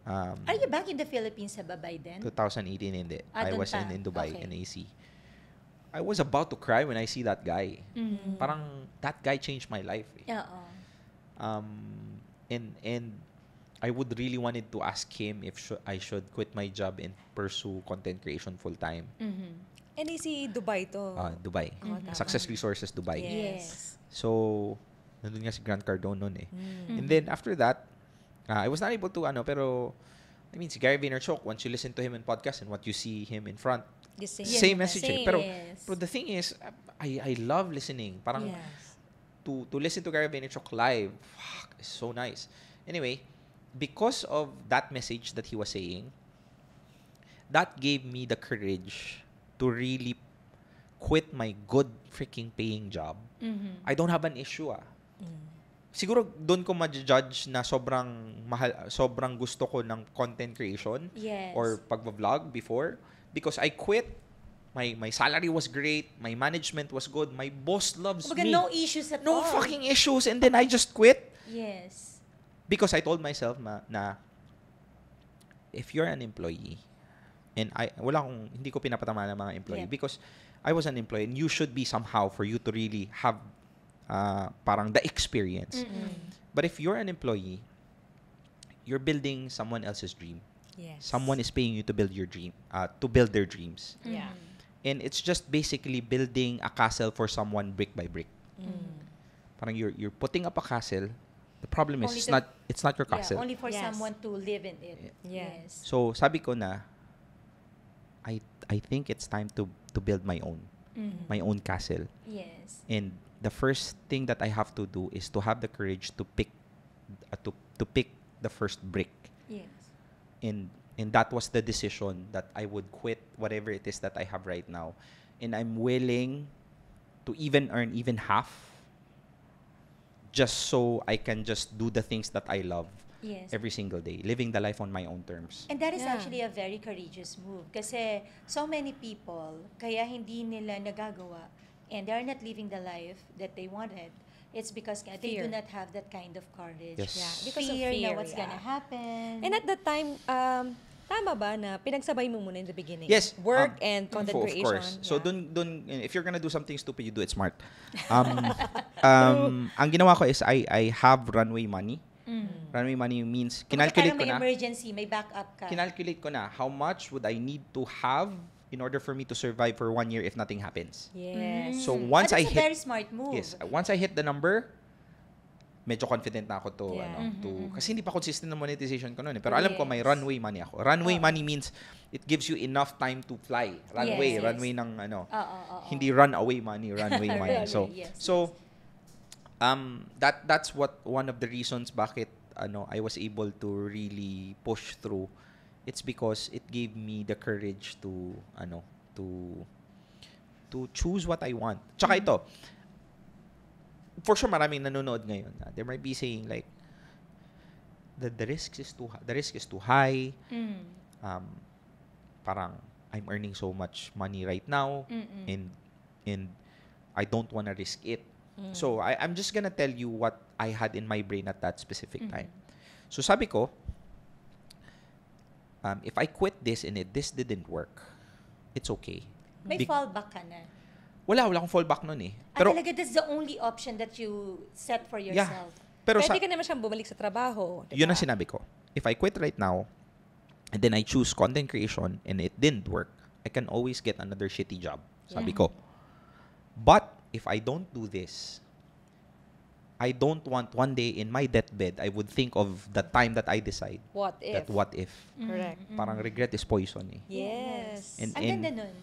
Are you back in the Philippines sa Babay then? 2018 hindi. I Dun was pa. in Dubai, Okay. NAC. I was about to cry when I see that guy. Parang that guy changed my life. Oo. And I would really wanted to ask him if I should quit my job and pursue content creation full time. NAC Dubai to. Dubai. tama. Success Resources Dubai. Yes. So, nandun nga si Grant Cardone nun eh. And then after that, I was not able to pero I mean si Gary Vaynerchuk, once you listen to him in podcast and what you see him in front, The same. same message. Same, Pero yes. the thing is, I love listening. Parang Yes. to listen to Gary Vaynerchuk live, fuck, is so nice. Anyway, because of that message that he was saying, that gave me the courage to really quit my good freaking paying job. I don't have an issue Siguro doon ko ma-judge na sobrang mahal, sobrang gusto ko ng content creation Yes. or pag-vlog before because I quit. My salary was great, my management was good, my boss loves Kumbaga, me. no issues at No all. fucking issues and then I just quit Yes. because I told myself na if you're an employee and hindi ko pinapatama ng mga employee Yeah. because I was an employee and you should be somehow for you to really have parang the experience. But if you're an employee, you're building someone else's dream. Yes. Someone is paying you to build your dream, to build their dreams. Yeah. And it's just basically building a castle for someone brick by brick. Parang you're putting up a castle. The problem is Only it's not your castle. Yeah, only for Yes. someone to live in it. Yeah. Yes. So sabi ko na I think it's time to build my own castle. Yes. And the first thing that I have to do is to have the courage to pick the first brick. Yes. And that was the decision that I would quit whatever it is that I have right now. And I'm willing to even earn even half just so I can just do the things that I love Yes. every single day, living the life on my own terms. And that is Yeah. actually a very courageous move kasi so many people kaya hindi nila nagagawa and they are not living the life that they wanted it's because they do Fear. not have that kind of courage. Yes. Yeah, because of Fear na fear, what's yeah. gonna happen. And at that time, tama ba na pinagsabay mo muna in the beginning? Yes. Work and content Of creation. course. So, Yeah. dun, if you're gonna do something stupid, you do it smart. Ang ginawa ko is, I have runway money. Runway money means, kinalculate ko Parang may na. emergency, may backup ka. Kinalculate ko na how much would I need to have in order for me to survive for 1 year if nothing happens. Yes. So once But I it's a hit very smart move. yes, once I hit the number, medyo confident na ako to Yeah. kasi hindi pa consistent na monetization ko noon eh. Pero alam ko may runway money ako. Runway money means it gives you enough time to fly. Runway, Yes. runway ng Oo. hindi run away money, runway money. So Runway, yes, that's what one of the reasons bakit I was able to really push through. It's because it gave me the courage to choose what I want. Tsaka ito, for sure maraming nanonood ngayon. They might be saying like the risk is too high. Parang I'm earning so much money right now and I don't want to risk it. So I'm just gonna tell you what I had in my brain at that specific time. So sabi ko, if I quit this and this didn't work, it's okay. May fallback ka na. Wala akong fallback nun eh. Pero talaga, that's the only option that you set for yourself. Pero Pwede ka naman siyang bumalik sa trabaho. Diba? yun ang sinabi ko. If I quit right now, and then I choose content creation and it didn't work, I can always get another shitty job. Sabi ko. But if I don't do this, I don't want one day in my deathbed, I would think of the time that I decide What if? that what if. Correct. Parang regret is poison eh. Yes. And- Ang ganda nun.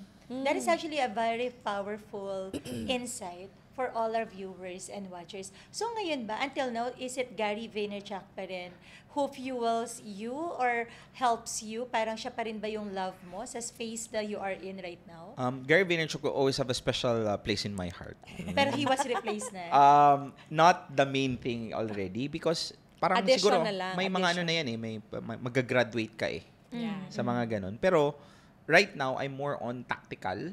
That is actually a very powerful insight for all our viewers and watchers. So ngayon ba, until now, is it Gary Vaynerchuk pa rin who fuels you or helps you? Parang siya pa rin ba yung love mo sa space that you are in right now? Gary Vaynerchuk will always have a special place in my heart. Pero he was replaced na. Not the main thing already because parang Addition siguro na lang, may mga addition. ano na yan eh, may mag-graduate ka eh Yeah. sa mga ganun. Pero right now I'm more on tactical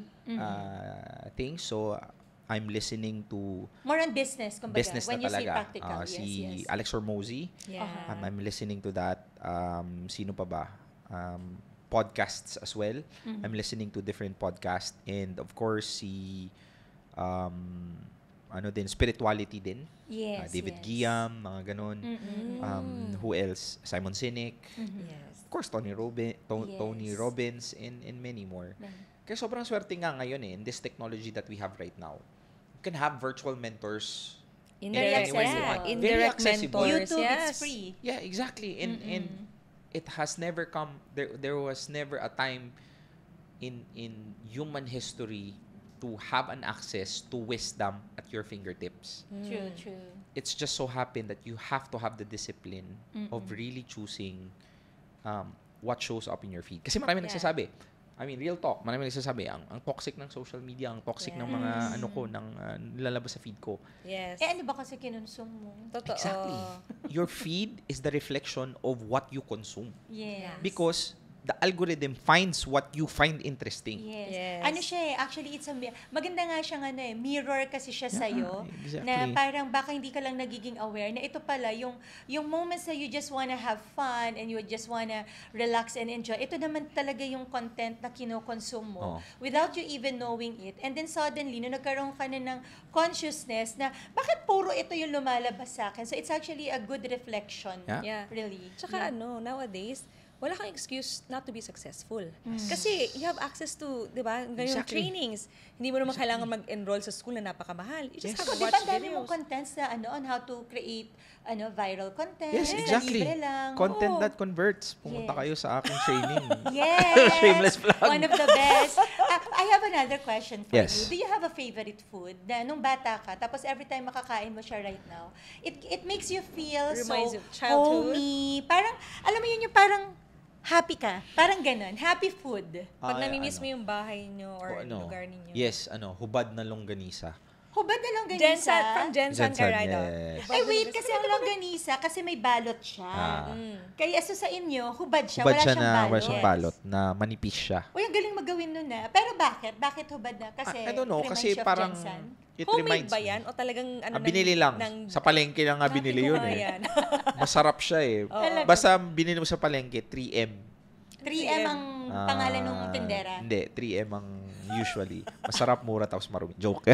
things. So I'm listening to More on business, kumbaga. business When na you say talaga. practical, yes, Si yes. Alex Hormozy. Yeah. I'm listening to that. Sino pa ba? Podcasts as well. I'm listening to different podcasts. And of course, si spirituality din. Yes, David yes. Guillaume, mga ganun. Who else? Simon Sinek. Yes. Of course, Tony Yes. Robbins, and many more. Kaya sobrang swerte nga ngayon in this technology that we have right now. You can have virtual mentors Indirect, anywhere you want. yeah. Very Indirect accessible. mentors. YouTube, yes. it's free. Yeah, exactly. And it has never come there was never a time in human history to have an access to wisdom at your fingertips. True, true. It's just so happened that you have to have the discipline of really choosing what shows up in your feed. Kasi marami nagsasabi, I mean, real talk, marami nagsasabi, ang toxic ng social media, ang toxic ng mga nilalabas sa feed ko. Yes. Eh, ano ba kasi kinonsum mo? Totoo. Exactly. Your feed is the reflection of what you consume. Yes. Because the algorithm finds what you find interesting. Yes. Yes. Ano siya eh, actually it's a maganda nga siyang mirror kasi siya sa'yo. exactly. Na parang baka hindi ka lang nagiging aware na ito pala yung moments na you just wanna have fun and you just wanna relax and enjoy. Ito naman talaga yung content na kinokonsume mo without you even knowing it. And then suddenly, nung nagkaroon ka na ng consciousness na bakit puro ito yung lumalabas sa akin. So it's actually a good reflection. Yeah. Yeah. Really. Tsaka nowadays, wala kang excuse not to be successful. Kasi you have access to, di ba, ngayong Exactly. trainings. Hindi mo naman kailangan mag-enroll sa school na napakamahal. You just Yes. have to Di watch ba dami mong videos. contents na on how to create viral content. Yes, na exactly. libre lang. Content Oo. that converts. Pumunta Yes. kayo sa aking training. Yes. Shameless plug. One of the best. I have another question for Yes. you. Do you have a favorite food na nung bata ka, tapos every time makakain mo siya right now, it makes you feel Reminds so you of childhood. homey. Parang, alam mo yun yung parang happy ka. Parang ganun. Happy food. Pag namimiss mo yung bahay nyo or O, lugar ninyo. Yes, hubad na longganisa. Hubad na longganisa. Jensen, from Jensen Jensen, Carrado. yes. Ay, wait, kasi ang longganisa, kasi may balot siya. Kaya so sa inyo, hubad siya, Hubad wala siya siyang na, balot. wala siyang balot, na manipis siya. Uy, ang galing magawin nun na. Pero bakit? Bakit hubad na? Kasi I don't know, it reminds kasi you of parang Jensen. it Homemade reminds ba me. yan? O talagang ano Binili lang. Sa palengke lang nga Copy binili ko yun nga eh. yan. Masarap siya eh. Talaga? Basta binili mo sa palengke, 3M. 3M ang pangalan ng tindera. Hindi, 3M ang usually. Masarap, mura, tapos marumi. Joke.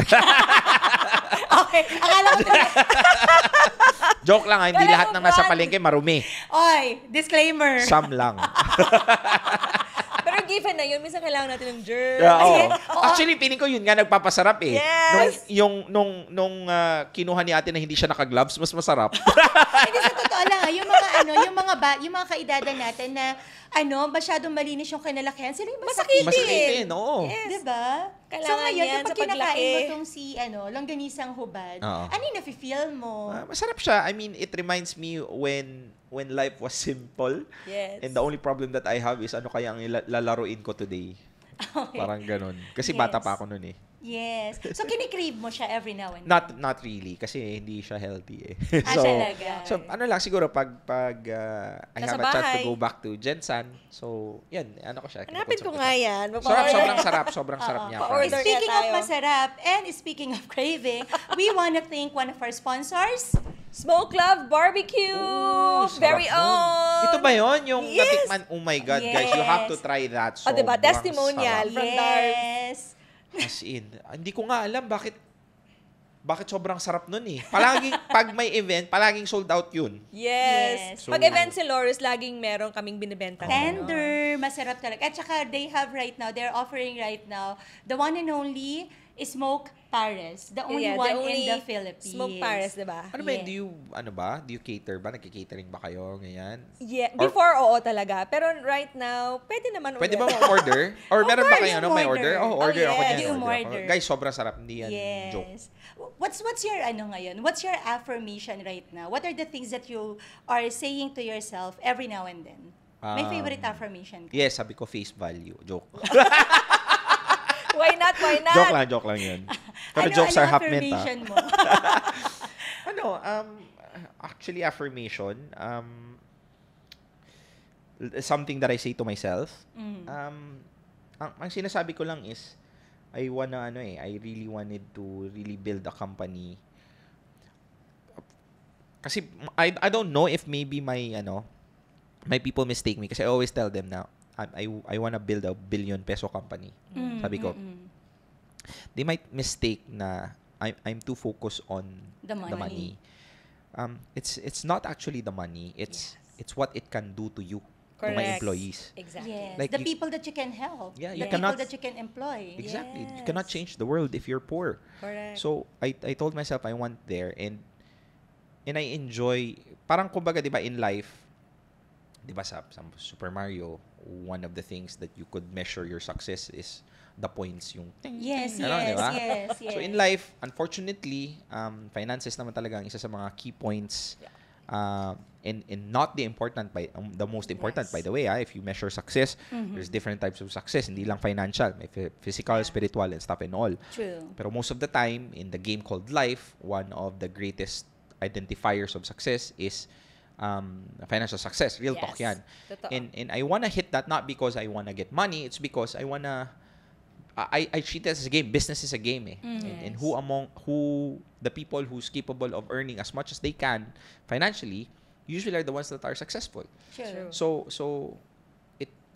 Okay, akala ko Joke lang, hindi Galing lahat mo, ng nasa Brad. palengke marumi. Oy, disclaimer. Some lang. Pero given na yun, minsan kailangan natin ng germ. Yeah, oo. Actually, piling ko yun nga nagpapasarap eh. Yes! Nung kinuha ni ate na hindi siya naka-gloves, mas masarap. Hindi sa totoo lang, yung mga kaedada natin na masyadong malinis yung kinalakihan, sila yung masakit. Masakitin, oo. Yes. Diba? Kailangan So ngayon, yan kapag sa paglaki. kinakain mo tong longganisang hubad, Oo. ano yung nafe-feel mo? Masarap siya. I mean, it reminds me when life was simple. Yes. And the only problem that I have is ano kaya ang lalaruin ko today. Parang ganun. Kasi bata Yes. pa ako nun eh. Yes. So kinikrave mo siya every now and then? Not really kasi hindi siya healthy eh. Talaga. So ano lang siguro pag I Nasa have a chance to bahay. go back to Jensen. So yan, ano ko siya. Hanapin ko kinukonsult nga siya. yan. Sobrang sarap niya. Pa-order. Speaking kaya of tayo. masarap and speaking of craving, we want to thank one of our sponsors. Smoke Love Barbecue! Sarap Very nun. own! Ito ba yun? Yung Yes. natikman? Oh my God, guys. You have to Yes. try that. O, diba? Sobrang Testimonial. sarap. From Darbs. Yes. As in, hindi ko nga alam bakit sobrang sarap nun eh. Palaging, pag may event, palaging sold out yun. Yes. Yes. Pag event si Loris, laging meron kaming binibenta. Tender, masarap talaga. At saka they're offering right now the one and only Smoke Paris. The only Yeah, one the only in the Philippines. Smoke Paris, diba? Ano ba yun? Yeah. Do you cater ba? Nagki-catering ba kayo? Ganyan? Yeah, Or- before, oo talaga. Pero right now, pwede naman Pwede ba ulit. ma-order? Or meron ba course, kayo may order? order. Oh, order Oh, ako yes. niyan. You Order ako. order. Guys, sobrang sarap. Hindi yan joke. Yes. What's your ngayon? What's your affirmation right now? What are the things that you are saying to yourself every now and then? May favorite affirmation ka? Yes, sabi ko face value. Joke. Why not? Why not? joke lang yun. Pero jokes are half meant, affirmation mo? Actually, affirmation, something that I say to myself, ang sinasabi ko lang is, I really wanted to really build a company. Kasi, I don't know if maybe my people mistake me kasi I always tell them na, I wanna build a billion peso company. Sabi ko, they might mistake na I'm too focused on The money. It's not actually the money. It's what it can do to you, to my Correct. employees. Exactly. Yes. Like The you- people that you can help. Yeah, the you people cannot- that you can employ. Exactly. You Yes. cannot change the world if you're poor. Correct. So I told myself I want there and I enjoy parang kumbaga 'di ba in life 'di ba sa Super Mario, one of the things that you could measure your success is the points yung ting, Yes, ting, ano, yes, di ba? yes, yes. So in life, unfortunately, finances naman talaga ang isa sa mga key points. And not the the most important Yes. by the way, if you measure success, there's different types of success, hindi lang financial, may physical, spiritual and stuff and all. True. Pero most of the time in the game called life, one of the greatest identifiers of success is financial success. Real talk Yes. yan. Totoo. And I wanna hit that not because I wanna get money, it's because I wanna I treat it as a game. Business is a game eh. And who the people who's capable of earning as much as they can financially usually are the ones that are successful. True. So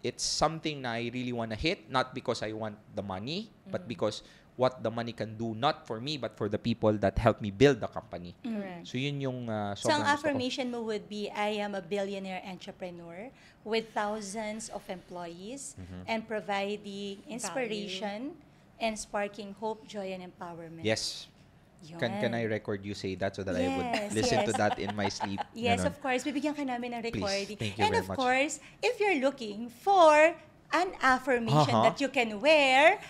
it's something na I really wanna hit, not because I want the money, but because what the money can do, not for me, but for the people that help me build the company. Correct. So yun yung So ang sobrang gusto ko. affirmation mo would be, I am a billionaire entrepreneur with thousands of employees and providing inspiration and sparking hope, joy, and empowerment. Yes. Yun. Can I record you say that so that I would Yes, listen to yes. that in my sleep? Yes, Ganon. of course. Bibigyan ka namin ng recording. Thank you And very of much. course, if you're looking for an affirmation Uh-huh. that you can wear.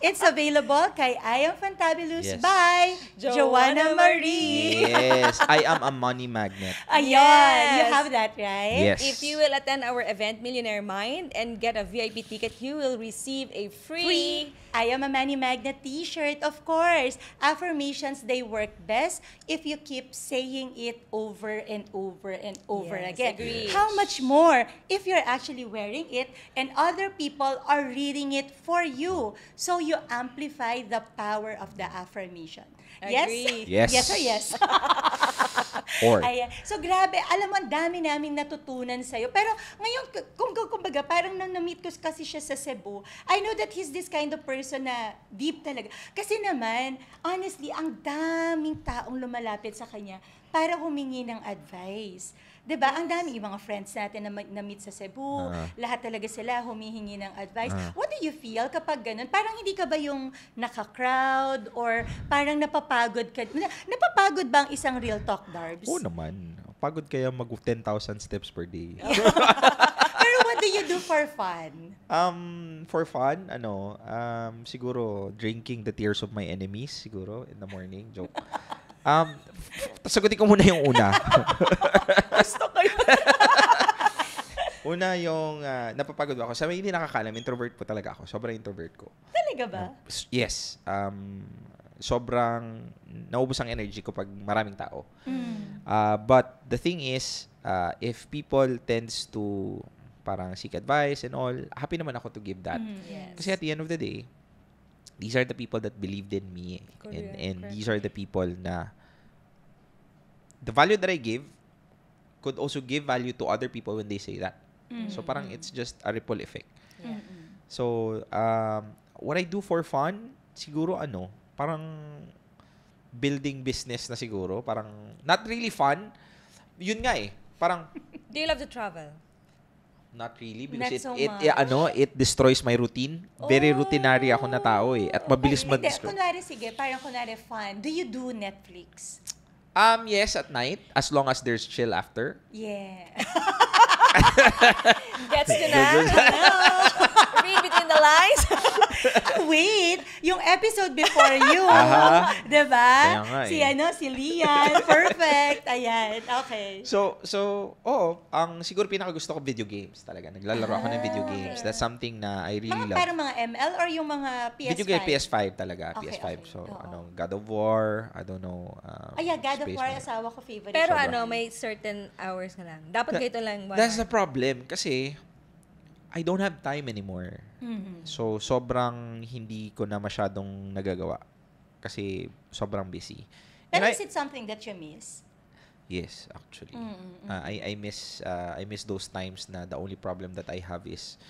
It's available kay I Am Fantabulous Yes. by Joanna Joanna Marie. Yes, I am a money magnet. Ayan, you Yes. have that, right? Yes. If you will attend our event, Millionaire Mind, and get a VIP ticket, you will receive a free I Am a Money Magnet t-shirt, of course. Affirmations, they work best if you keep saying it over and over and over Yes, again. agree. How much more if you're actually wearing it and other people are reading it for you? So you amplify the power of the affirmation. Agree. Yes. Yes or yes? Or, Ayan. So, grabe. Alam mo, ang dami naming natutunan sa'yo. Pero ngayon, kumbaga, parang nung na-meet ko kasi siya sa Cebu, I know that he's this kind of person na deep talaga. Kasi naman, honestly, ang daming taong lumalapit sa kanya para humingi ng advice. 'Di ba? Ang dami yung mga friends natin na meet sa Cebu, lahat talaga sila humihingi ng advice. What do you feel kapag ganun? Parang hindi ka ba yung naka-crowd or parang napapagod ka? Napapagod ba ang isang real talk, Darbs? oo naman. Pagod kaya mag 10,000 steps per day. Pero what do you do for fun? For fun, siguro drinking the tears of my enemies siguro in the morning. Joke. Sagutin ko muna yung una. Gusto ko yun. Una yung napapagod ako. Sabi, hindi nakakaalam, introvert po talaga ako. Sobrang introvert ko. Talaga ba? Yes. Sobrang naubos ang energy ko pag maraming tao. But the thing is, if people tends to parang seek advice and all, happy naman ako to give that. Yes. Kasi at the end of the day, these are the people that believed in me. And these are the people na the value that I give could also give value to other people when they say that. So parang it's just a ripple effect. Yeah. So what I do for fun, siguro parang building business na siguro. Parang not really fun. Yun nga parang Do you love to travel? not really because Not so it destroys my routine. Very routinary ako na tao at mabilis Hindi, ma-destroy. kunwari fun. Do you do Netflix? Yes, at night as long as there's chill after. Yeah. Gets to na? Read between the lines? Wait, yung episode before you, Aha. 'di ba? Kaya nga Si Lian, perfect. Ayan, okay. So, ang siguro pinakagusto ko video games talaga. Naglalaro ako ng video games. That's something na I really love. Parang mga ML or yung mga PS5? Video game PS5 talaga, Okay, PS5. okay. So, Oo. God of War, I don't know. God of Space War, Marine. asawa ko favorite. Pero siya. may certain hours ka lang. Dapat ganito lang. That's the problem kasi I don't have time anymore. So, sobrang hindi ko na masyadong nagagawa kasi sobrang busy. Pero And is it something that you miss? Yes, actually. I miss those times na the only problem that I have is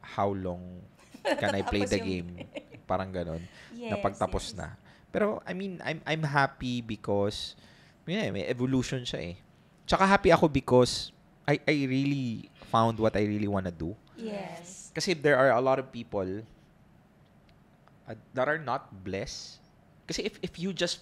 how long can I play the Tapos game? Parang ganon. Yes, Na pagtapos yes. na. Pero I mean, I'm happy because may evolution siya Tsaka happy ako because I really found what I really wanna do. Yes. Kasi there are a lot of people that are not blessed. Kasi if you just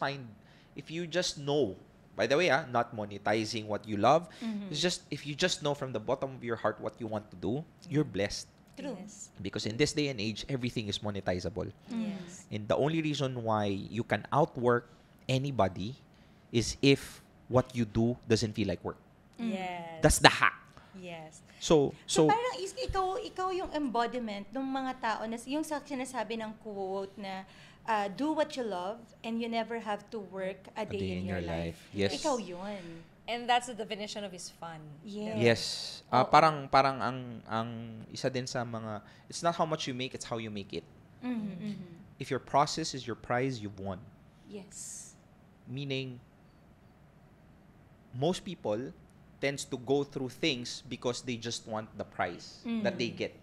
know, by the way, not monetizing what you love, it's just, if you just know from the bottom of your heart what you want to do, you're blessed. True. Yes. Because in this day and age, everything is monetizable. Yes. And the only reason why you can outwork anybody is if what you do doesn't feel like work. Yes. That's the hack. Yes. So Parang ikaw yung embodiment ng mga tao na yung sinasabi ng quote na do what you love and you never have to work a day in your life. Yes. Ikaw yun. And that's the definition of his fun. Yes. Yes. Oo. Parang ang isa din sa mga, it's not how much you make, it's how you make it. If your process is your prize, you've won. Yes. Meaning, most people tends to go through things because they just want the prize that they get.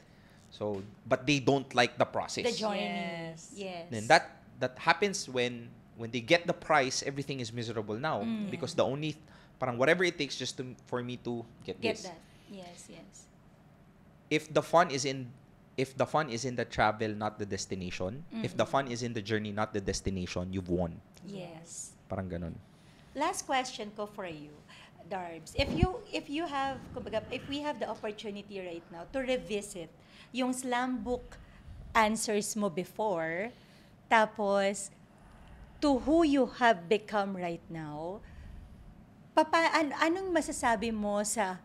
So, but they don't like the process. The journey. Yes. Yes. Then that happens when they get the prize, everything is miserable now because the only parang whatever it takes just for me to get Get this. that. Yes, yes. If the fun is in the travel, not the destination. If the fun is in the journey, not the destination, you've won. Yes. Parang ganon. Last question ko for you. Darbs, if you have, kumbaga, if we have the opportunity right now to revisit yung slam book answers mo before, tapos to who you have become right now, anong masasabi mo sa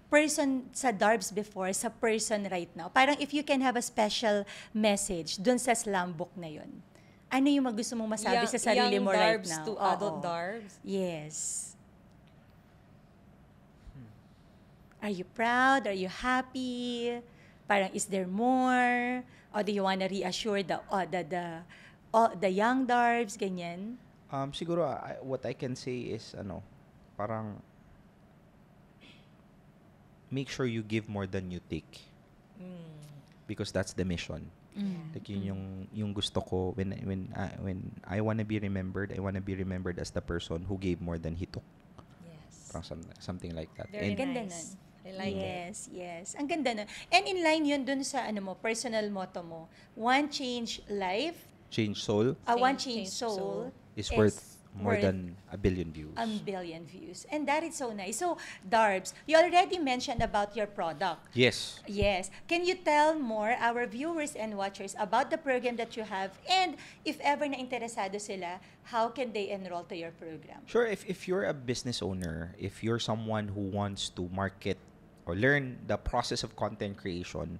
person sa Darbs before, sa person right now? Parang if you can have a special message dun sa slam book na yun, ano yung gusto mong masabi sa sarili mo right Darbs now? to adult Darbs? Yes. Are you proud? Are you happy? Parang is there more? Or do you want to reassure the young Darbs, ganyan? Siguro, what I can say is, parang, make sure you give more than you take. Because that's the mission. Like yun yung gusto ko when I want to be remembered, I want to be remembered as the person who gave more than he took. Yes. Parang something like that. Very And Ganda nice. nun. I like it. Yes. Ang ganda nun. And in line yun dun sa personal motto mo. One change life, change soul one Change change soul is worth more than a billion views. a billion views. And that is so nice. So, Darbs, you already mentioned about your product. Yes. Yes. Can you tell more our viewers and watchers about the program that you have, and if ever na interesado sila, how can they enroll to your program? Sure, if you're a business owner, if you're someone who wants to market or learn the process of content creation,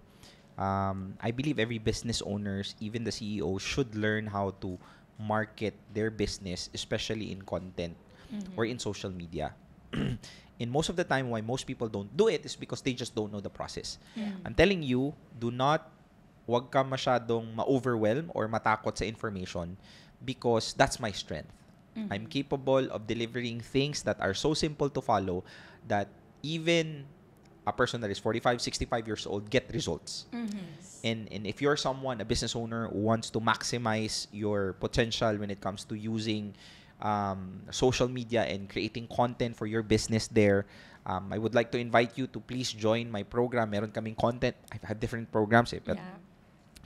I believe every business owners, even the CEO, should learn how to market their business, especially in content or in social media. And most of the time, why most people don't do it is because they just don't know the process. I'm telling you, wag ka masyadong ma-overwhelm or matakot sa information, because that's my strength. I'm capable of delivering things that are so simple to follow that even a person that is 45, 65 years old get results. And if you're someone, a business owner who wants to maximize your potential when it comes to using social media and creating content for your business there, I would like to invite you to please join my program. Meron kaming content. I've had different programs. But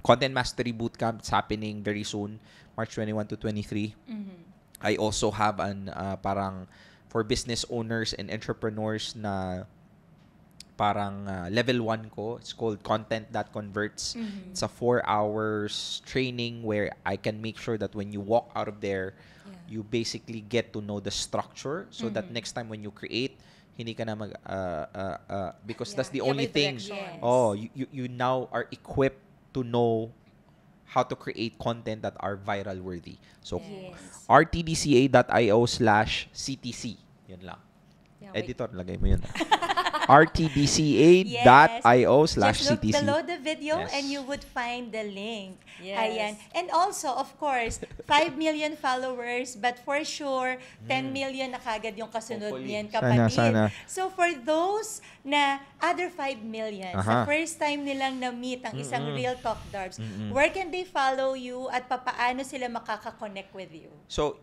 Content Mastery Bootcamp, it's happening very soon, March 21 to 23. I also have an parang for business owners and entrepreneurs na parang level 1 ko. It's called Content That Converts. It's a 4 hours training where I can make sure that when you walk out of there, you basically get to know the structure, so that next time when you create, hindi ka na because that's the only thing. Yes. Oh, you now are equipped to know how to create content that are viral worthy. So, rtdca.io/CTC. Yun lang. Editor, lagay mo yun. rtdca.io/CTC. Just look below the video Yes. and you would find the link. Yes. Ayan. And also, of course, 5 million followers, but for sure, 10 million na kagad yung kasunod Hopefully. niyan, kapatid. Sana. So for those na other 5 million, sa first time nilang na-meet ang isang Real Talk Darbs, where can they follow you at papaano sila makaka-connect with you? So,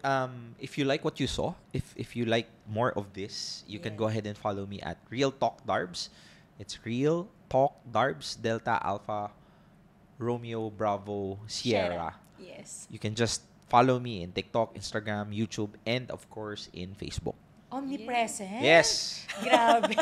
if you like what you saw, if you like more of this, you can go ahead and follow me at Real Talk Darbs. It's Real Talk Darbs, Delta Alpha Romeo Bravo Sierra. Yes. You can just follow me in TikTok, Instagram, YouTube, and of course in Facebook. Omnipresent? Yes. Grabe.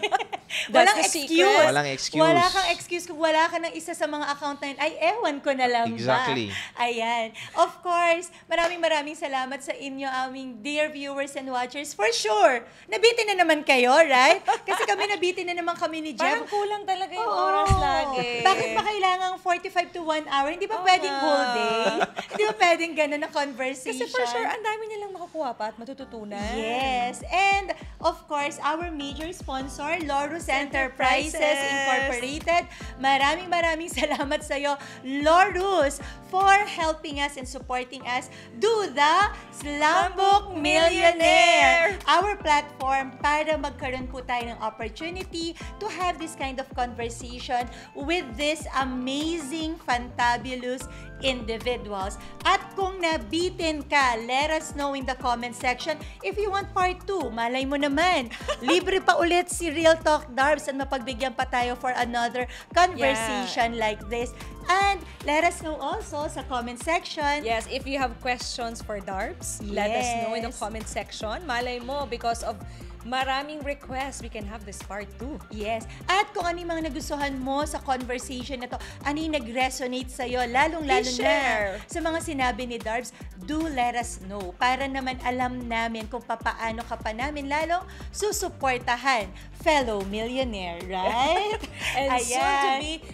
That's Walang the excuse. secret. Walang excuse. Wala kang excuse kung wala ka ng isa sa mga account na yun. Ay, ewan ko na lang Exactly. ba? Ayan. Of course, maraming salamat sa inyo, aming dear viewers and watchers. For sure, nabitin na naman kayo, right? Kasi kami nabitin na naman kami ni Jeff. Parang kulang talaga yung Oo. oras lagi. Bakit ba kailangang 45 to 1 hour? Hindi ba pwedeng whole day? Hindi ba pwedeng gano'n na conversation? Kasi for sure, ang dami nilang makukuha pa at matututunan. Yes. And, of course, our major sponsor, Lorus Enterprises Incorporated. Maraming salamat sa iyo, Lorus, for helping us and supporting us do the Slam Book Millionaire, our platform para magkaroon po tayo ng opportunity to have this kind of conversation with this amazing, fantabulous individuals. At kung nabitin ka, let us know in the comment section. If you want part 2, malay mo naman, libre pa ulit si Real Talk Darbs at mapagbigyan pa tayo for another conversation like this. And let us know also sa comment section. Yes, if you have questions for Darbs, let us know in the Yes. comment section. Malay mo, because of maraming requests, we can have this part 2. Yes. At kung ano yung mga nagustuhan mo sa conversation na to, ano yung nag-resonate sa'yo, lalong-lalo Please na share. sa mga sinabi ni Darbs, do let us know para naman alam namin kung papaano ka pa namin lalong susuportahan fellow millionaire, right? And soon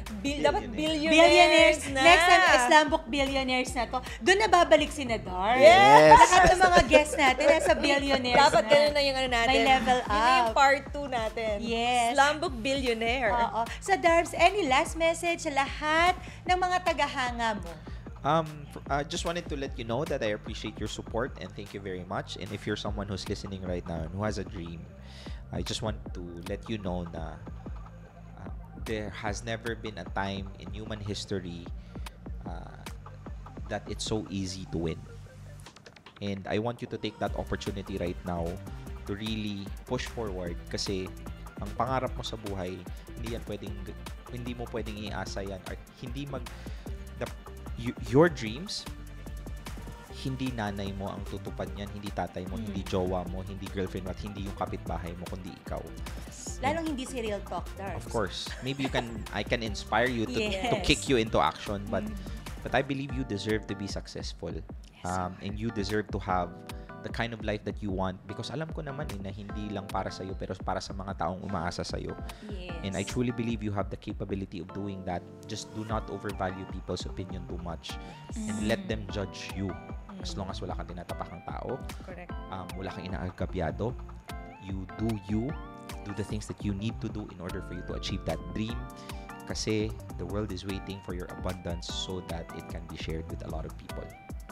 to be, dapat billionaires na. Next time, Islambook billionaires na to. Doon na babalik si Darbs. Yes. Lahat ng mga guests natin nasa billionaires Dapat na. ganun na yung ano natin. May level Yun na yung up. part 2 natin. Yes. Slumbook Billionaire. Oo. Sa Darbs, any last message sa lahat ng mga tagahanga mo? I just wanted to let you know that I appreciate your support and thank you very much. And if you're someone who's listening right now and who has a dream, I just want to let you know that there has never been a time in human history that it's so easy to win. And I want you to take that opportunity right now to really push forward kasi ang pangarap mo sa buhay, hindi mo pwedeng iasa yan or your dreams, hindi nanay mo ang tutupad niyan, hindi tatay mo, hindi jowa mo, hindi girlfriend mo, at hindi yung kapitbahay mo, kundi ikaw. Lalong hindi si Real Talk, Darbs. Of course. Maybe I can inspire you to Yes. kick you into action, but I believe you deserve to be successful. And you deserve to have the kind of life that you want because alam ko naman na hindi lang para sa iyo pero para sa mga taong umaasa sa iyo. Yes. And I truly believe you have the capability of doing that. Just do not overvalue people's opinion too much and let them judge you. As long as wala kang tinatapakang tao, Correct. wala kang inaagabyado, you, do the things that you need to do in order for you to achieve that dream. Kasi the world is waiting for your abundance so that it can be shared with a lot of people.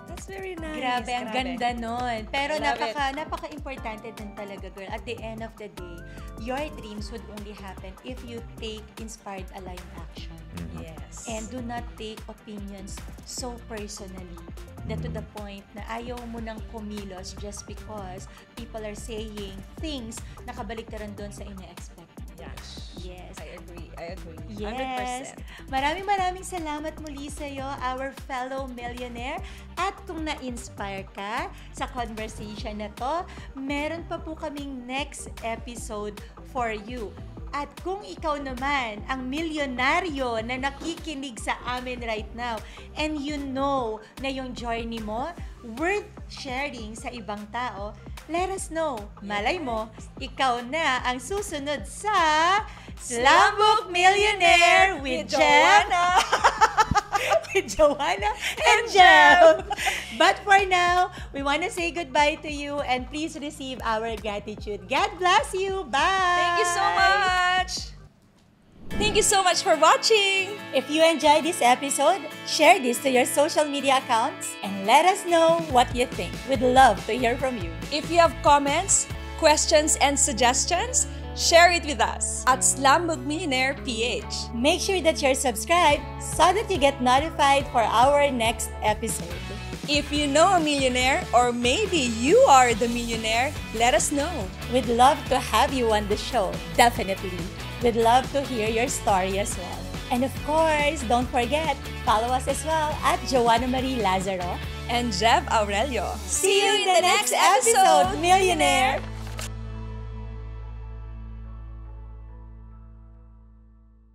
That's very nice. Grabe, ang ganda nun. Pero I love napaka-importante din talaga, girl. At the end of the day, your dreams would only happen if you take inspired, aligned action. Yes. And do not take opinions so personally that to the point na ayaw mo nang kumilos just because people are saying things na kabaliktaran doon sa ina-expect. Yes. I agree. Yes. 100%. Maraming salamat muli sa'yo, our fellow millionaire. At kung na-inspire ka sa conversation na to, meron pa po kaming next episode for you. At kung ikaw naman ang milyonaryo na nakikinig sa amin right now and you know na yung journey mo worth sharing sa ibang tao, let us know. Malay mo, ikaw na ang susunod sa Slumbook Millionaire with Joanna. with Joanna and Jeff. But for now, we want to say goodbye to you and please receive our gratitude. God bless you. Bye. Thank you so much. Thank you so much for watching. If you enjoyed this episode, share this to your social media accounts and let us know what you think. We'd love to hear from you. If you have comments, questions, and suggestions, share it with us at Slumbook Millionaire PH. Make sure that you're subscribed so that you get notified for our next episode. If you know a millionaire or maybe you are the millionaire, let us know. We'd love to have you on the show, definitely. We'd love to hear your story as well. And of course, don't forget, follow us as well at Joanna Marie Lazaro. And Jeff Aurelio. See you in the next episode, Millionaire!